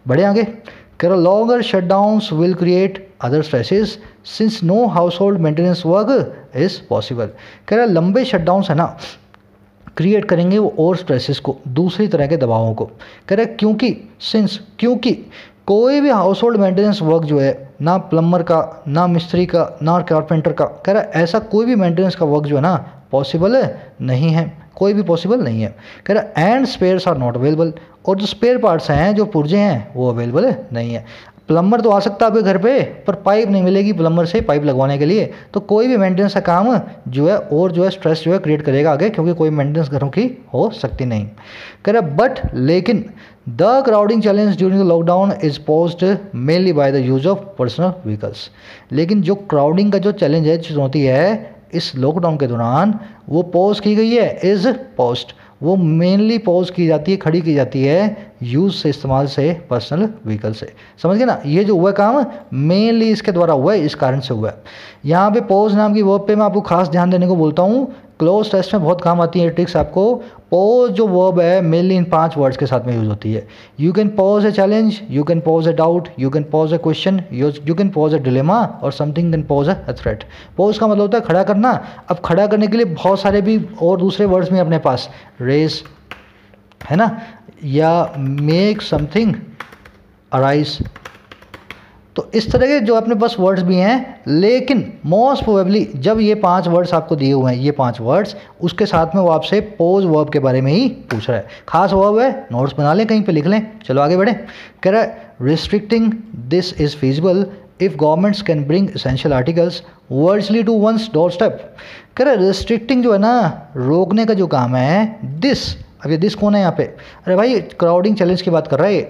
बढ़े आगे। कह रहा longer shutdowns will create other stresses since no household maintenance work is possible. कह रहा लंबे शटडाउन्स है ना, क्रिएट करेंगे वो और स्ट्रेसेस को, दूसरी तरह के दबावों को। कह रहे क्योंकि क्योंकि कोई भी हाउस होल्ड मेंटेनेंस वर्क जो है, ना प्लम्बर का, ना मिस्त्री का, ना कारपेंटर का, कह रहा है ऐसा कोई भी मेंटेनेंस का वर्क जो है ना पॉसिबल नहीं है, कोई भी पॉसिबल नहीं है। कह रहा है and spares are not available, और जो स्पेयर पार्ट्स हैं, जो पुर्जे हैं, वो अवेलेबल नहीं है। प्लम्बर तो आ सकता है आपके घर पे, पर पाइप नहीं मिलेगी प्लम्बर से पाइप लगवाने के लिए। तो कोई भी मेंटेनेंस का काम जो है और जो है स्ट्रेस जो है क्रिएट करेगा आगे, क्योंकि कोई मेंटेनेंस घरों की हो सकती नहीं। कह रहा बट लेकिन the crowding challenge during the lockdown is posed mainly by the use of personal vehicles. लेकिन जो क्राउडिंग का जो चैलेंज है, चुनौती है, इस लॉकडाउन के दौरान वो पोज की गई है, इज पोस्ट, वो मेनली पोज की जाती है, खड़ी की जाती है यूज़ से, इस्तेमाल से, पर्सनल व्हीकल से। समझ गए ना, ये जो हुआ है काम मेनली इसके द्वारा हुआ है, इस कारण से हुआ है। यहाँ पे पोज नाम की वर्ब पे मैं आपको खास ध्यान देने को बोलता हूँ, क्लोज टेस्ट में बहुत काम आती है ट्रिक्स आपको। पोज जो वर्ब है मेनली इन 5 वर्ड्स के साथ में यूज होती है। You can pose a challenge, you can pose a doubt, you can pose a question, you can pose a dilemma, और something can pose a threat. Pose का मतलब होता है खड़ा करना। अब खड़ा करने के लिए बहुत सारे भी और दूसरे वर्ड्स में अपने पास, रेस है ना, या मेक समथिंग अराइज, तो इस तरह के जो अपने पास वर्ड्स भी हैं। लेकिन मोस्ट प्रोबेबली जब ये 5 वर्ड्स आपको दिए हुए हैं, ये 5 वर्ड्स, उसके साथ में वो आपसे पोज वर्ब के बारे में ही पूछ रहा है। खास वर्ब है, नोट्स बना लें, कहीं पे लिख लें। चलो आगे बढ़े। कह रहा है restricting this is feasible if governments can bring essential articles virtually to one's doorstep. कह रहा है रिस्ट्रिक्टिंग जो है ना, रोकने का जो काम है, दिस, अब ये दिस कौन है यहाँ पे, अरे भाई क्राउडिंग चैलेंज की बात कर रहा है।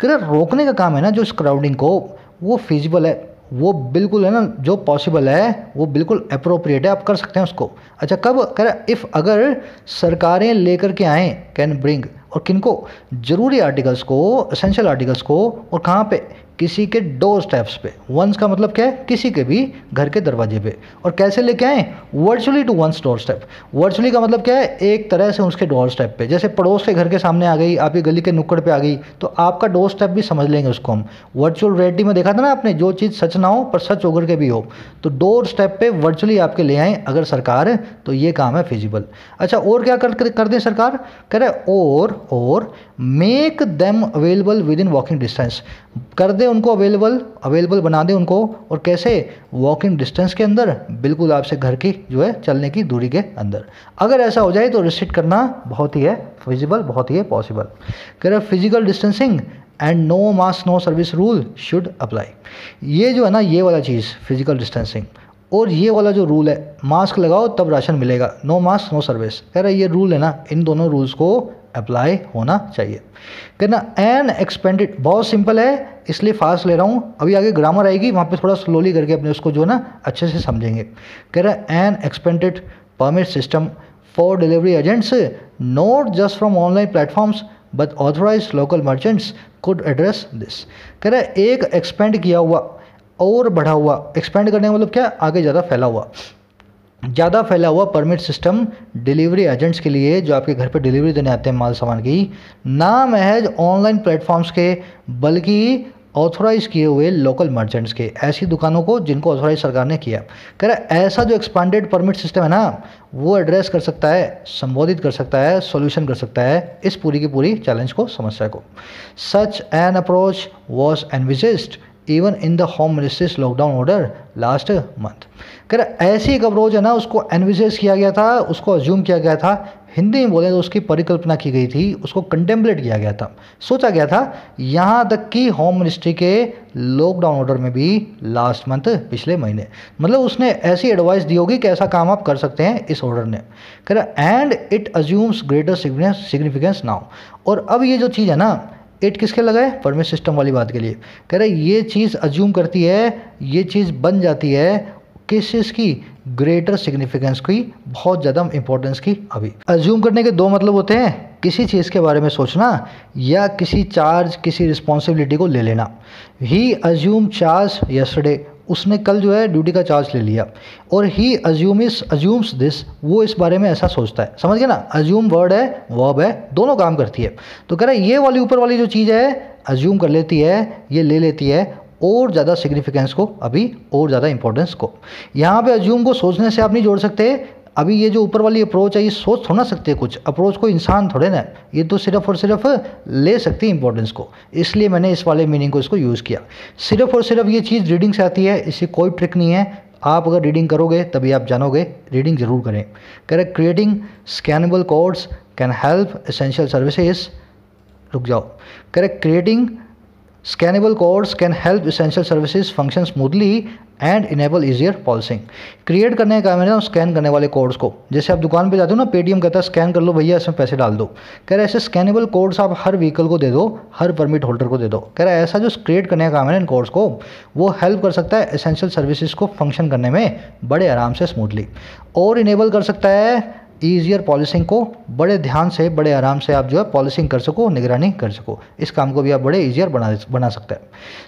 कह रहा रोकने का काम है ना जो इस क्राउडिंग को, वो फिजिबल है, वो बिल्कुल है ना, जो पॉसिबल है वो बिल्कुल अप्रोप्रिएट है, आप कर सकते हैं उसको। अच्छा कब, कह रहा इफ़ अगर सरकारें लेकर के आएँ, कैन ब्रिंग, और किनको, ज़रूरी आर्टिकल्स को, एसेंशियल आर्टिकल्स को, और कहाँ पे, किसी के डोर स्टेप्स पे। वंस का मतलब क्या है, किसी के भी घर के दरवाजे पे। और कैसे लेके आए, virtually to one's doorstep. Virtually का मतलब क्या है, एक तरह से उसके डोर स्टेप पे। जैसे पड़ोस के घर के सामने आ गई, आपकी गली के नुक्कड़ पे आ गई, तो आपका डोर स्टेप भी समझ लेंगे उसको हम। वर्चुअल रियलिटी में देखा था ना आपने, जो चीज़ सच ना हो पर सच होकर के भी हो, तो डोर स्टेप पे वर्चुअली आपके ले आएँ अगर सरकार, तो ये काम है फिजिबल। अच्छा और क्या कर दें सरकार, कह रहे और make them available with in walking distance, कर दे उनको अवेलेबल बना दे उनको। और कैसे, वॉकिंग डिस्टेंस के अंदर, बिल्कुल आपसे घर की जो है चलने की दूरी के अंदर। अगर ऐसा हो जाए तो रिस्ट्रिक्ट करना बहुत ही है फिजिबल, बहुत ही है पॉसिबल। कह रहे physical distancing and no mask no service rule should apply. ये जो है ना, ये वाला चीज़ फिजिकल डिस्टेंसिंग, और ये वाला जो रूल है, मास्क लगाओ तब राशन मिलेगा, नो मास्क नो सर्विस, कह रहा है ये रूल है ना, इन दोनों रूल्स को अप्लाई होना चाहिए। कहना एन एक्सपेंडेड, बहुत सिंपल है इसलिए फास्ट ले रहा हूँ, अभी आगे ग्रामर आएगी वहाँ पे थोड़ा स्लोली करके अपने उसको जो है ना अच्छे से समझेंगे। कह रहा है an expanded permit system for delivery agents not just from online platforms but authorise local merchants could address this. कह रहा है एक एक्सपेंड किया हुआ और बढ़ा हुआ, एक्सपेंड करने का मतलब क्या, आगे ज़्यादा फैला हुआ परमिट सिस्टम डिलीवरी एजेंट्स के लिए, जो आपके घर पे डिलीवरी देने आते हैं माल सामान की, ना महज ऑनलाइन प्लेटफॉर्म्स के बल्कि ऑथोराइज किए हुए लोकल मर्चेंट्स के, ऐसी दुकानों को जिनको ऑथोराइज सरकार ने किया। कह रहा है ऐसा जो एक्सपांडेड परमिट सिस्टम है ना, वो एड्रेस कर सकता है, संबोधित कर सकता है, सॉल्यूशन कर सकता है इस पूरी की पूरी चैलेंज को, समस्या को। Such an approach was envisaged even in the home ministry's lockdown order last month. कह रहा ऐसी एक अप्रोच है ना, उसको एनविजेस किया गया था, उसको अज्यूम किया गया था, हिंदी में बोले तो उसकी परिकल्पना की गई थी, उसको कंटेम्पलेट किया गया था, सोचा गया था, यहाँ तक कि होम मिनिस्ट्री के लॉकडाउन ऑर्डर में भी लास्ट मंथ, पिछले महीने, मतलब उसने ऐसी एडवाइस दी होगी कि ऐसा काम आप कर सकते हैं इस ऑर्डर ने। कह रहा and it assumes greater significance now. और अब ये जो चीज़ है ना, इट किसके लगा है, परमिट सिस्टम वाली बात के लिए। कह रहा है ये चीज़ अज्यूम करती है, ये चीज़ बन जाती है किस चीज़ की, ग्रेटर सिग्निफिकेंस की, बहुत ज़्यादा इंपॉर्टेंस की। अभी अज्यूम करने के दो मतलब होते हैं, किसी चीज़ के बारे में सोचना या किसी चार्ज, किसी रिस्पॉन्सिबिलिटी को ले लेना। ही अज्यूम चार्ज यस्टरडे, उसने कल जो है ड्यूटी का चार्ज ले लिया। और ही अज्यूम्स दिस, वो इस बारे में ऐसा सोचता है। समझ गए ना, अज्यूम वर्ड है, वर्ब है, दोनों काम करती है। तो कह रहा है ये वाली ऊपर वाली जो चीज़ है, अज्यूम कर लेती है, ये ले लेती है और ज़्यादा सिग्निफिकेंस को, अभी और ज़्यादा इंपॉर्टेंस को। यहाँ पे अज्यूम को सोचने से आप नहीं जोड़ सकते, अभी ये जो ऊपर वाली अप्रोच है ये सोच थोड़ा ना सकते हैं कुछ, अप्रोच को इंसान थोड़े ना, ये तो सिर्फ और सिर्फ ले सकती है इंपॉर्टेंस को, इसलिए मैंने इस वाले मीनिंग को इसको यूज़ किया। सिर्फ और सिर्फ ये चीज़ रीडिंग से आती है, इसकी कोई ट्रिक नहीं है। आप अगर रीडिंग करोगे तभी आप जानोगे, रीडिंग जरूर करें। Correct, creating scannable codes can help essential services, रुक जाओ, correct, creating scannable codes can help essential services function smoothly and enable easier policing. Create करने का मैंने स्कैन करने वाले कोड्स को, जैसे आप दुकान पे जाते हो ना, पेटीएम कहता है स्कैन कर लो भैया, इसमें पैसे डाल दो, कह रहे ऐसे स्कैनेबल कोड्स आप हर व्हीकल को दे दो, हर परमिट होल्डर को दे दो। कह रहा है ऐसा जो क्रिएट करने का काम है इन कोड्स को, वो हेल्प कर सकता है एसेंशियल सर्विसेज को फंक्शन करने में बड़े आराम से, स्मूथली, और इनेबल कर सकता है ईजियर पॉलिसिंग को, बड़े ध्यान से बड़े आराम से आप जो है पॉलिसिंग कर सको, निगरानी कर सको। इस काम को भी आप बड़े ईजियर बना सकते हैं।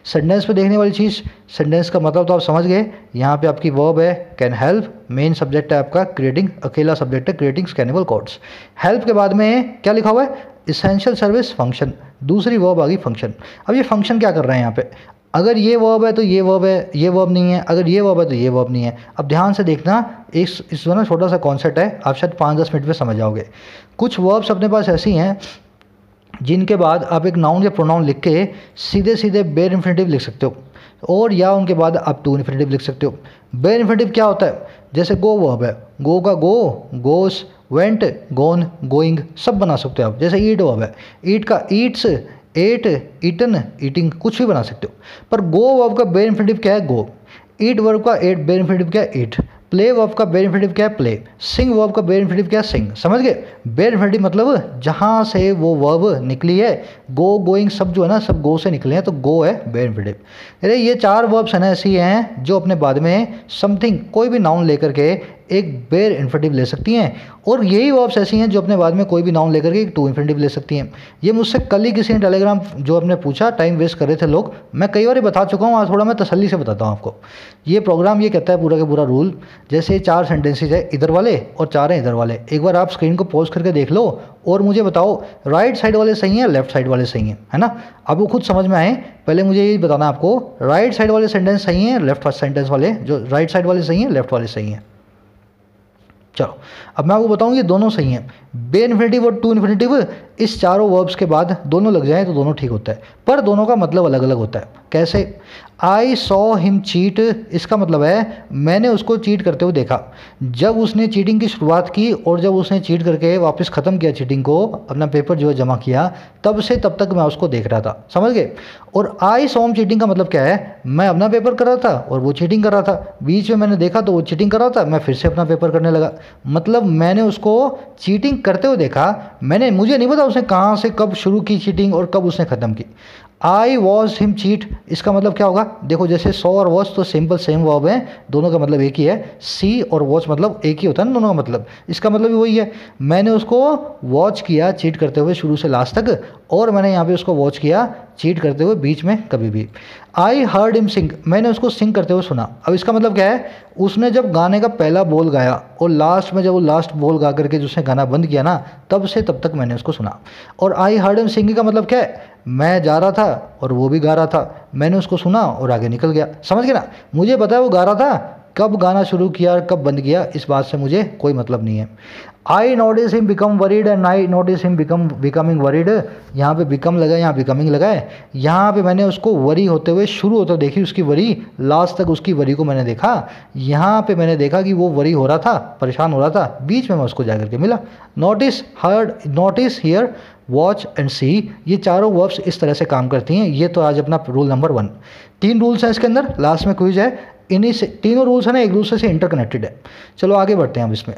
सेंटेंस पे देखने वाली चीज़, सेंटेंस का मतलब तो आप समझ गए। यहाँ पे आपकी वर्ब है कैन हेल्प, मेन सब्जेक्ट है आपका क्रिएटिंग, अकेला सब्जेक्ट है क्रिएटिंग स्कैनेबल कोड्स। हेल्प के बाद में क्या लिखा हुआ है, एसेंशियल सर्विस फंक्शन, दूसरी वर्ब आ गई फंक्शन। अब ये फंक्शन क्या कर रहे हैं यहाँ पे, अगर ये वर्ब है तो ये वर्ब है, ये वर्ब नहीं है, अगर ये वर्ब है तो ये वर्ब नहीं है। अब ध्यान से देखना, इस ना छोटा सा कॉन्सेप्ट है, आप शायद 5-10 मिनट में समझ जाओगे। कुछ वर्ब्स अपने पास ऐसी हैं जिनके बाद आप एक नाउन या प्रोनाउन लिख के सीधे सीधे बेयर इन्फिनिटिव लिख सकते हो, और या उनके बाद आप टू इन्फिनिटिव लिख सकते हो। बेयर इन्फिनिटिव क्या होता है, जैसे गो वर्ब है, गो का गो, गोस, वेंट, गोन, गोइंग, सब बना सकते हो आप। जैसे ईट वर्ब है, ईट का ईट्स, एट, ईटन, ईटिंग, कुछ भी बना सकते हो। पर गो वर्ब का बेयर इन्फिनिटिव क्या है, गो। ईट वर्ब का एट बेयर इन्फिनिटिव क्या है, ईट। प्ले वर्ब का बेयर इन्फिनिटिव क्या है, प्ले। सिंग वर्ब का बेयर इन्फिनिटिव क्या है, सिंग। समझ गए, बेयर इन्फिनिटिव मतलब जहाँ से वो वर्ब निकली है, गो, गोइंग, सब जो है ना, सब गो से निकले हैं, तो गो है बेयर इन्फिनिटिव। अरे ये 4 वर्ब्स है ना ऐसी हैं जो अपने बाद में समथिंग, कोई भी नाउन लेकर के एक बेयर इन्फिनिटिव ले सकती हैं, और यही वर्ब्स ऐसी हैं जो अपने बाद में कोई भी नाउन लेकर के एक टू इन्फिनिटिव ले सकती हैं। ये मुझसे कल ही किसी ने टेलीग्राम जो आपने पूछा, टाइम वेस्ट कर रहे थे लोग, मैं कई बार बता चुका हूँ, आज थोड़ा मैं तसल्ली से बताता हूँ आपको। ये प्रोग्राम ये कहता है पूरा का पूरा रूल, जैसे 4 सेंटेंसेज है इधर वाले और 4 हैं इधर वाले। एक बार आप स्क्रीन को पॉज करके देख लो और मुझे बताओ राइट साइड वाले सही हैं, लेफ्ट साइड वाले सही हैं, है ना। आपको खुद समझ में आए, पहले मुझे ये बताना आपको, राइट साइड वाले सेंटेंस सही हैं, लेफ्ट सेंटेंस वाले, जो राइट साइड वाले सही हैं, लेफ्ट वाले सही हैं। चलो अब मैं आपको बताऊं ये दोनों सही हैं। बेयर इन्फिनिटिव और टू इन्फिनिटिव, इस चारों वर्ब्स के बाद दोनों लग जाएं तो दोनों ठीक होता है, पर दोनों का मतलब अलग अलग होता है। कैसे, आई सॉ हिम चीट, इसका मतलब है मैंने उसको चीट करते हुए देखा। जब उसने चीटिंग की शुरुआत की और जब उसने चीट करके वापस ख़त्म किया चीटिंग को, अपना पेपर जो है जमा किया, तब से तब तक मैं उसको देख रहा था। समझ गए। और आई सॉ हिम चीटिंग का मतलब क्या है, मैं अपना पेपर कर रहा था और वो चीटिंग कर रहा था, बीच में मैंने देखा तो वो चीटिंग कर रहा था, मैं फिर से अपना पेपर करने लगा। मतलब मैंने उसको चीटिंग करते हुए देखा, मुझे नहीं पता उसने कहाँ से कब शुरू की चीटिंग और कब उसने ख़त्म की। आई वॉज हिम चीट, इसका मतलब क्या होगा, देखो जैसे सॉ और वॉच तो सिंपल सेम वर्ब है, दोनों का मतलब एक ही है। सी और वॉच मतलब एक ही होता है ना दोनों का मतलब, इसका मतलब भी वही है। मैंने उसको वॉच किया चीट करते हुए शुरू से लास्ट तक, और मैंने यहाँ पे उसको वॉच किया चीट करते हुए बीच में कभी भी। आई हर्ड हिम सिंग, मैंने उसको सिंग करते हुए सुना। अब इसका मतलब क्या है, उसने जब गाने का पहला बोल गाया और लास्ट में जब वो लास्ट बोल गा करके जो उसने गाना बंद किया ना, तब से तब तक मैंने उसको सुना। और आई हर्ड हिम सिंगिंग का मतलब क्या है, मैं जा रहा था और वो भी गा रहा था, मैंने उसको सुना और आगे निकल गया। समझ गए ना, मुझे पता है वो गा रहा था, कब गाना शुरू किया और कब बंद किया इस बात से मुझे कोई मतलब नहीं है। I notice him become worried and I notice him becoming worried, यहाँ पे बिकम लगा, यहाँ बिकमिंग लगा है। यहाँ पे मैंने उसको वरी होते हुए, शुरू होते हुए देखी उसकी वरी, लास्ट तक उसकी वरी को मैंने देखा। यहाँ पे मैंने देखा कि वो वरी हो रहा था, परेशान हो रहा था, बीच में मैं उसको जाकर के मिला। Notice, heard, notice, hear, watch and see, ये चारों वर्ब्स इस तरह से काम करती हैं। ये तो आज अपना रूल नंबर 1। 3 रूल्स हैं इसके अंदर, लास्ट में क्विज है। इन्हीं से तीनों रूल्स है ना एक दूसरे से इंटरकनेक्टेड है। चलो आगे बढ़ते हैं अब इसमें।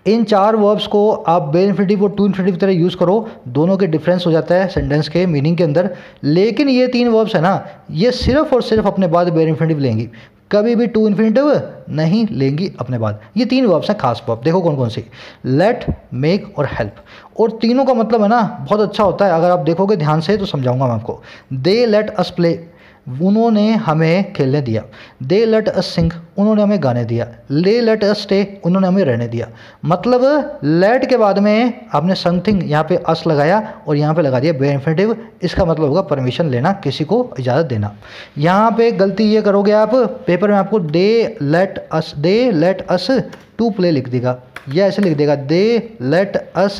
इन 4 वर्ब्स को आप बेयर इन्फिनिटिव और टू इन्फिनिटिव तरह यूज़ करो, दोनों के डिफरेंस हो जाता है सेंटेंस के मीनिंग के अंदर। लेकिन ये 3 वर्ब्स है ना, ये सिर्फ और सिर्फ अपने बाद बेयर इन्फिनिटिव लेंगी, कभी भी टू इन्फिनिटिव नहीं लेंगी अपने बाद। ये 3 वर्ब्स हैं खास वर्ब, देखो कौन कौन सी, लेट, मेक और हेल्प। और तीनों का मतलब है ना बहुत अच्छा होता है, अगर आप देखोगे ध्यान से तो समझाऊंगा मैं आपको। दे लेट अस प्ले, उन्होंने हमें खेलने दिया। दे लेट अस सिंग, उन्होंने हमें गाने दिया। ले लेट अस स्टे, उन्होंने हमें रहने दिया। मतलब लेट के बाद में आपने समथिंग यहाँ पे अस लगाया और यहाँ पे लगा दिया बे इंफिनिटिव। इसका मतलब होगा परमिशन लेना, किसी को इजाज़त देना। यहाँ पे गलती ये करोगे आप, पेपर में आपको दे लेट अस टू प्ले लिख देगा, या ऐसे लिख देगा दे लेट अस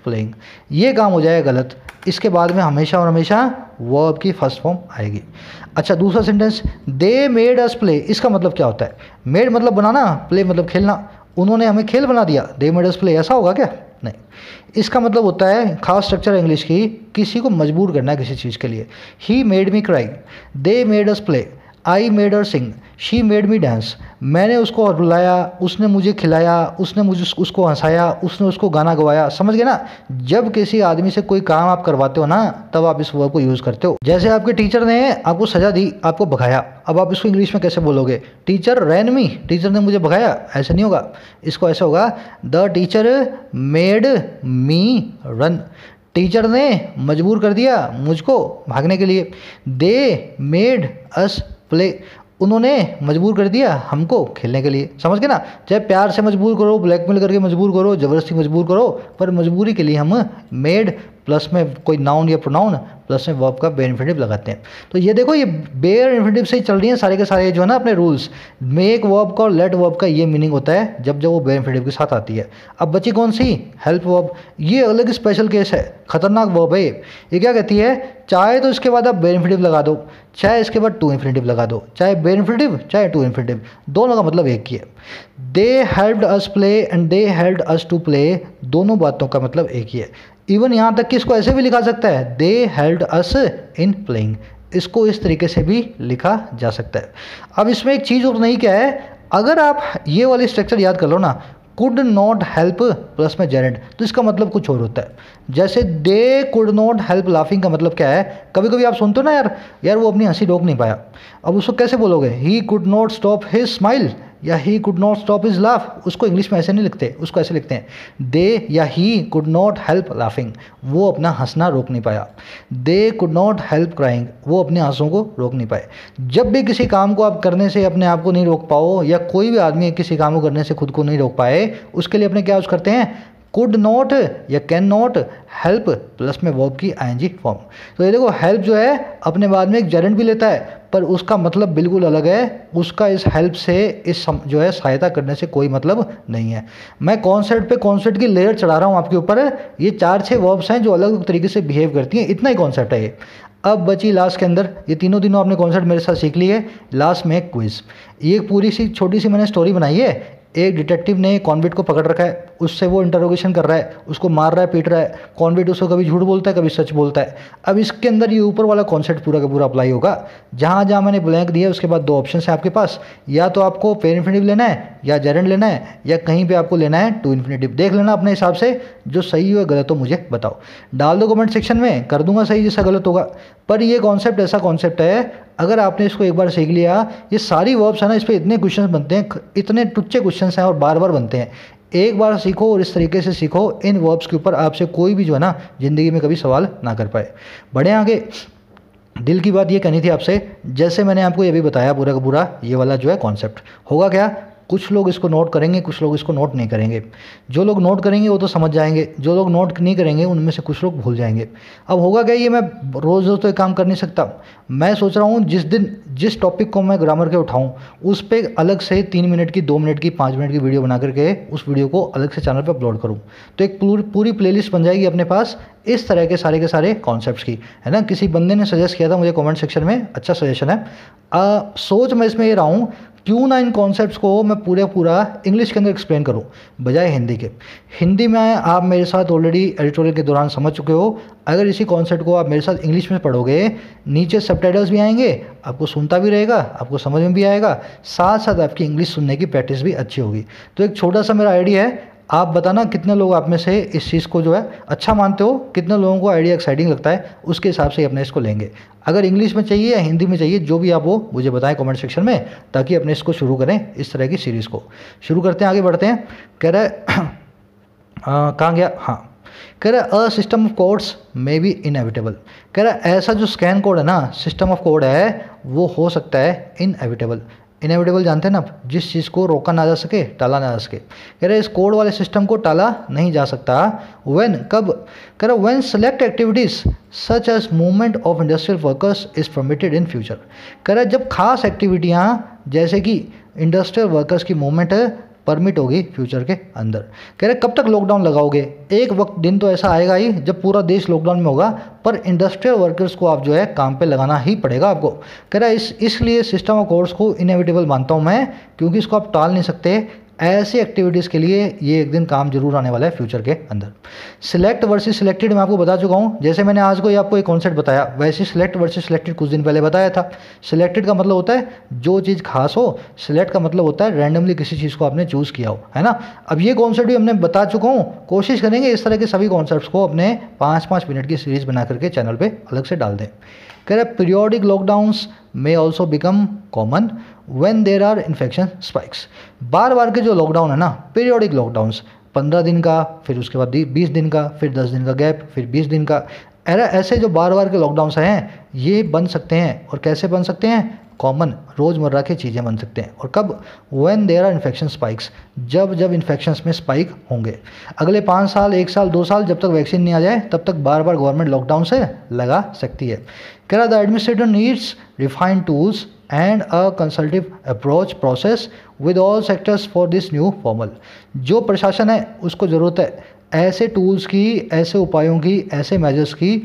प्लेइंग। ये काम हो जाएगा गलत। इसके बाद में हमेशा और हमेशा वर्ब की फर्स्ट फॉर्म आएगी। अच्छा, दूसरा सेंटेंस, दे मेड अस प्ले, इसका मतलब क्या होता है? मेड मतलब बनाना, प्ले मतलब खेलना। उन्होंने हमें खेल बना दिया, दे मेड अस प्ले, ऐसा होगा क्या? नहीं। इसका मतलब होता है, खास स्ट्रक्चर है इंग्लिश की, किसी को मजबूर करना है किसी चीज़ के लिए। He made me cry, they made us play, I made her sing, she made me dance. मैंने उसको रुलाया, उसने मुझे खिलाया, उसने मुझे उसको हंसाया, उसने उसको गाना गवाया। समझ गए ना? जब किसी आदमी से कोई काम आप करवाते हो ना, तब आप इस वर्ब को यूज़ करते हो। जैसे आपके टीचर ने आपको सजा दी, आपको भगाया, अब आप इसको इंग्लिश में कैसे बोलोगे? टीचर रैन मी, टीचर ने मुझे भगाया, ऐसे नहीं होगा। इसको ऐसे होगा, the teacher made me run, teacher ने मजबूर कर दिया मुझको भागने के लिए। दे मेड अस प्ले, उन्होंने मजबूर कर दिया हमको खेलने के लिए। समझ गए ना? चाहे प्यार से मजबूर करो, ब्लैकमेल करके मजबूर करो, ज़बरदस्ती मजबूर करो, पर मजबूरी के लिए हम मेड प्लस में कोई नाउन या प्रोनाउन प्लस में वर्ब का बेयर इंफिनिटिव लगाते हैं। तो ये देखो, ये बेयर इंफिनिटिव से ही चल रही हैं सारे के सारे जो है ना अपने रूल्स। मेक वर्ब का और लेट वर्ब का ये मीनिंग होता है जब जब वो बेयर इंफिनिटिव के साथ आती है। अब बची कौन सी? Help verb. ये अलग स्पेशल केस है, खतरनाक वर्ब है ये क्या कहती है? चाहे तो इसके बाद आप बेयर इंफिनिटिव लगा दो, चाहे इसके बाद टू इंफिनिटिव लगा दो, चाहे बेयर इंफिनिटिव चाहे टू इंफिनिटिव, दोनों का मतलब एक ही है। They helped us play and they helped us to play, दोनों बातों का मतलब एक ही है। इवन यहाँ तक कि इसको ऐसे भी लिखा सकता है, they helped us in playing, इसको इस तरीके से भी लिखा जा सकता है। अब इसमें एक चीज़ और नहीं क्या है, अगर आप ये वाली स्ट्रक्चर याद कर लो ना, कुड नॉट हेल्प प्लस में जेरेंट, तो इसका मतलब कुछ और होता है। जैसे they could not help laughing का मतलब क्या है? कभी कभी आप सुनते हो ना, यार वो अपनी हंसी रोक नहीं पाया, अब उसको कैसे बोलोगे? He could not stop his smile या he could not stop his laugh. उसको इंग्लिश में ऐसे नहीं लिखते, उसको ऐसे लिखते हैं दे या he could not help laughing, वो अपना हंसना रोक नहीं पाया। They could not help crying, वो अपने आंसुओं को रोक नहीं पाए। जब भी किसी काम को आप करने से अपने आप को नहीं रोक पाओ, या कोई भी आदमी किसी काम को करने से खुद को नहीं रोक पाए, उसके लिए अपने क्या यूज़ करते हैं? कुड नॉट या कैन नॉट हेल्प प्लस में वर्ब की आईएनजी फॉर्म। तो ये देखो, हेल्प जो है अपने बाद में एक जेरेंट भी लेता है, पर उसका मतलब बिल्कुल अलग है। उसका इस हेल्प से, इस जो है सहायता करने से कोई मतलब नहीं है। मैं कॉन्सेप्ट पे कॉन्सेप्ट की लेयर चढ़ा रहा हूँ आपके ऊपर। ये 4-6 वर्ब्स हैं जो अलग अलग तरीके से बिहेव करती हैं, इतना ही कॉन्सेप्ट है ये। अब बची लास्ट के अंदर, ये तीनों आपने कॉन्सेप्ट मेरे साथ सीख लिए। लास्ट में क्विज, ये पूरी सी छोटी सी मैंने स्टोरी बनाई है। एक डिटेक्टिव ने कॉन्विक्ट को पकड़ रखा है, उससे वो इंटरोगेशन कर रहा है, उसको मार रहा है, पीट रहा है। कॉन्विक्ट उसको कभी झूठ बोलता है, कभी सच बोलता है। अब इसके अंदर ये ऊपर वाला कॉन्सेप्ट पूरा का पूरा अप्लाई होगा। जहाँ जहाँ मैंने ब्लैंक दिया, उसके बाद 2 ऑप्शन है आपके पास, या तो आपको पेयर इंफिनिटिव लेना है, या जेरेंट लेना है, या कहीं पे आपको लेना है टू इंफिनिटिव। देख लेना अपने हिसाब से, जो सही हो गलत हो मुझे बताओ, डाल दो कमेंट सेक्शन में, कर दूंगा सही जैसा गलत होगा। पर ये कॉन्सेप्ट ऐसा कॉन्सेप्ट है, अगर आपने इसको एक बार सीख लिया, ये सारी वर्ब्स है ना, इस पर इतने क्वेश्चन बनते हैं, इतने टुच्चे क्वेश्चन हैं और बार बार बनते हैं। एक बार सीखो और इस तरीके से सीखो, इन वर्ब्स के ऊपर आपसे कोई भी जो है ना ज़िंदगी में कभी सवाल ना कर पाए। बढ़े आगे। दिल की बात ये कहनी थी आपसे, जैसे मैंने आपको ये भी बताया पूरा का पूरा, ये वाला जो है कॉन्सेप्ट होगा क्या, कुछ लोग इसको नोट करेंगे, कुछ लोग इसको नोट नहीं करेंगे। जो लोग नोट करेंगे वो तो समझ जाएंगे, जो लोग नोट नहीं करेंगे उनमें से कुछ लोग भूल जाएंगे। अब होगा क्या, ये मैं रोज़ रोज़ तो ये काम कर नहीं सकता। मैं सोच रहा हूँ जिस दिन जिस टॉपिक को मैं ग्रामर के उठाऊँ, उस पर अलग से 3 मिनट की, 2 मिनट की, 5 मिनट की वीडियो बना करके उस वीडियो को अलग से चैनल पर अपलोड करूँ, तो एक पूरी प्लेलिस्ट बन जाएगी अपने पास इस तरह के सारे कॉन्सेप्ट्स की, है ना। किसी बंदे ने सजेस्ट किया था मुझे कमेंट सेक्शन में, अच्छा सजेशन है। सोच मैं इसमें ये रहा हूँ, क्यों ना इन कॉन्सेप्ट्स को मैं पूरा इंग्लिश के अंदर एक्सप्लेन करूं बजाय हिंदी के। हिंदी में आप मेरे साथ ऑलरेडी एडिटोरियल के दौरान समझ चुके हो। अगर इसी कॉन्सेप्ट को आप मेरे साथ इंग्लिश में पढ़ोगे, नीचे सबटाइटल्स भी आएंगे, आपको सुनता भी रहेगा, आपको समझ में भी आएगा, साथ साथ आपकी इंग्लिश सुनने की प्रैक्टिस भी अच्छी होगी। तो एक छोटा सा मेरा आइडिया है, आप बताना कितने लोग आप में से इस चीज़ को जो है अच्छा मानते हो, कितने लोगों को आइडिया एक्साइटिंग लगता है, उसके हिसाब से अपने इसको लेंगे। अगर इंग्लिश में चाहिए या हिंदी में चाहिए, जो भी आप वो मुझे बताएं कमेंट सेक्शन में, ताकि अपने इसको शुरू करें, इस तरह की सीरीज़ को शुरू करते हैं, आगे बढ़ते हैं। कह रहे कहाँ गया, हाँ, कह रहा a system of codes may be inevitable, कह रहा ऐसा जो स्कैन कोड है ना, सिस्टम ऑफ कोड है, वो हो सकता है इनएविटेबल। इनएविटेबल जानते हैं ना आप, जिस चीज़ को रोका ना जा सके, टाला ना जा सके। कह रहे इस कोड वाले सिस्टम को टाला नहीं जा सकता। व्हेन, कब, कह रहा when select activities such as movement of industrial workers is permitted in future. कह रहा जब खास एक्टिविटियाँ जैसे कि इंडस्ट्रियल वर्कर्स की मूवमेंट परमिट होगी फ्यूचर के अंदर। कह रहे कब तक लॉकडाउन लगाओगे, एक वक्त दिन तो ऐसा आएगा ही जब पूरा देश लॉकडाउन में होगा, पर इंडस्ट्रियल वर्कर्स को आप जो है काम पे लगाना ही पड़ेगा आपको। कह रहा है इसलिए सिस्टम ऑफ कोड्स को इनएविटेबल मानता हूँ मैं, क्योंकि इसको आप टाल नहीं सकते। ऐसी एक्टिविटीज़ के लिए ये एक दिन काम जरूर आने वाला है फ्यूचर के अंदर। सिलेक्ट वर्सेस सिलेक्टेड मैं आपको बता चुका हूँ, जैसे मैंने आज को आपको एक कॉन्सेप्ट बताया, वैसे सिलेक्ट वर्सेस सिलेक्टेड कुछ दिन पहले बताया था। सिलेक्टेड का मतलब होता है जो चीज़ खास हो, सिलेक्ट का मतलब होता है रैंडमली किसी चीज़ को आपने चूज़ किया हो, है ना। अब ये कॉन्सेप्ट भी हमने बता चुका हूँ, कोशिश करेंगे इस तरह के सभी कॉन्सेप्ट्स को अपने 5-5 मिनट की सीरीज़ बना करके चैनल पर अलग से डाल दें। कह रहे periodic lockdowns may also become common when there are infection spikes. बार बार के जो लॉकडाउन है ना, पीरियोडिक लॉकडाउन्स, 15 दिन का, फिर उसके बाद 20 दिन का, फिर 10 दिन का गैप, फिर 20 दिन का, ऐसे जो बार बार के लॉकडाउन्स हैं ये बन सकते हैं। और कैसे बन सकते हैं, कॉमन रोज़मर्रा की चीज़ें बन सकते हैं। और कब, when there are infection spikes, जब जब इन्फेक्शंस में स्पाइक होंगे। अगले 5 साल, 1 साल, 2 साल, जब तक वैक्सीन नहीं आ जाए तब तक बार बार गवर्नमेंट लॉकडाउन से लगा सकती है। कह रहा the administrator needs refined tools and a consultative approach process with all sectors for this new normal. जो प्रशासन है उसको ज़रूरत है ऐसे टूल्स की, ऐसे उपायों की, ऐसे मेजर्स की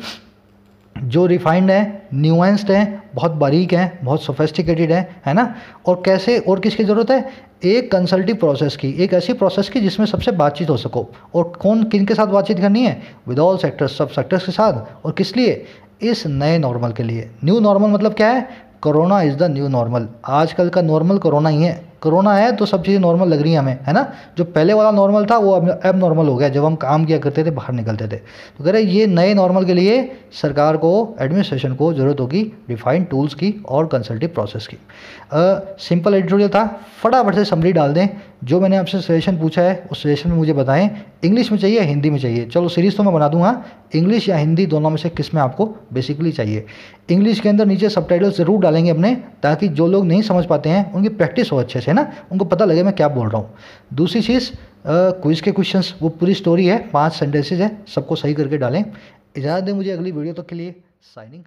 जो रिफाइंड हैं, न्यूएंस्ड हैं, बहुत बारीक हैं, बहुत सोफेस्टिकेटेड हैं, है ना। और कैसे, और किसकी ज़रूरत है, एक कंसल्टिव प्रोसेस की, एक ऐसी प्रोसेस की जिसमें सबसे बातचीत हो सको। और कौन किन के साथ बातचीत करनी है, विद ऑल सेक्टर्स, सब सेक्टर्स के साथ। और किस लिए, इस नए नॉर्मल के लिए। न्यू नॉर्मल मतलब क्या है, corona is the new normal. आजकल का नॉर्मल कोरोना ही है। कोरोना है तो सब चीज़ें नॉर्मल लग रही हैं हमें, है ना। जो पहले वाला नॉर्मल था वो अब नॉर्मल हो गया, जब हम काम किया करते थे, बाहर निकलते थे। तो कह रहे ये नए नॉर्मल के लिए सरकार को, एडमिनिस्ट्रेशन को ज़रूरत होगी रिफाइंड टूल्स की और कंसल्टिव प्रोसेस की। सिंपल एडिटोरियल था, फटाफट से समरी डाल दें। जो मैंने आपसे सजेशन पूछा है उस सजेशन में मुझे बताएं, इंग्लिश में चाहिए, हिंदी में चाहिए। चलो सीरीज़ तो मैं बना दूंगा, इंग्लिश या हिंदी दोनों में से किस में आपको बेसिकली चाहिए। इंग्लिश के अंदर नीचे सबटाइटल्स ज़रूर डालेंगे अपने, ताकि जो लोग नहीं समझ पाते हैं उनकी प्रैक्टिस हो अच्छे से, ना, उनको पता लगे मैं क्या बोल रहा हूँ। दूसरी चीज़, क्विज़ के क्वेश्चंस, वो पूरी स्टोरी है, 5 सेंटेंसेज है, सबको सही करके डालें। इजाज़त दें मुझे अगली वीडियो तक के लिए। साइनिंग।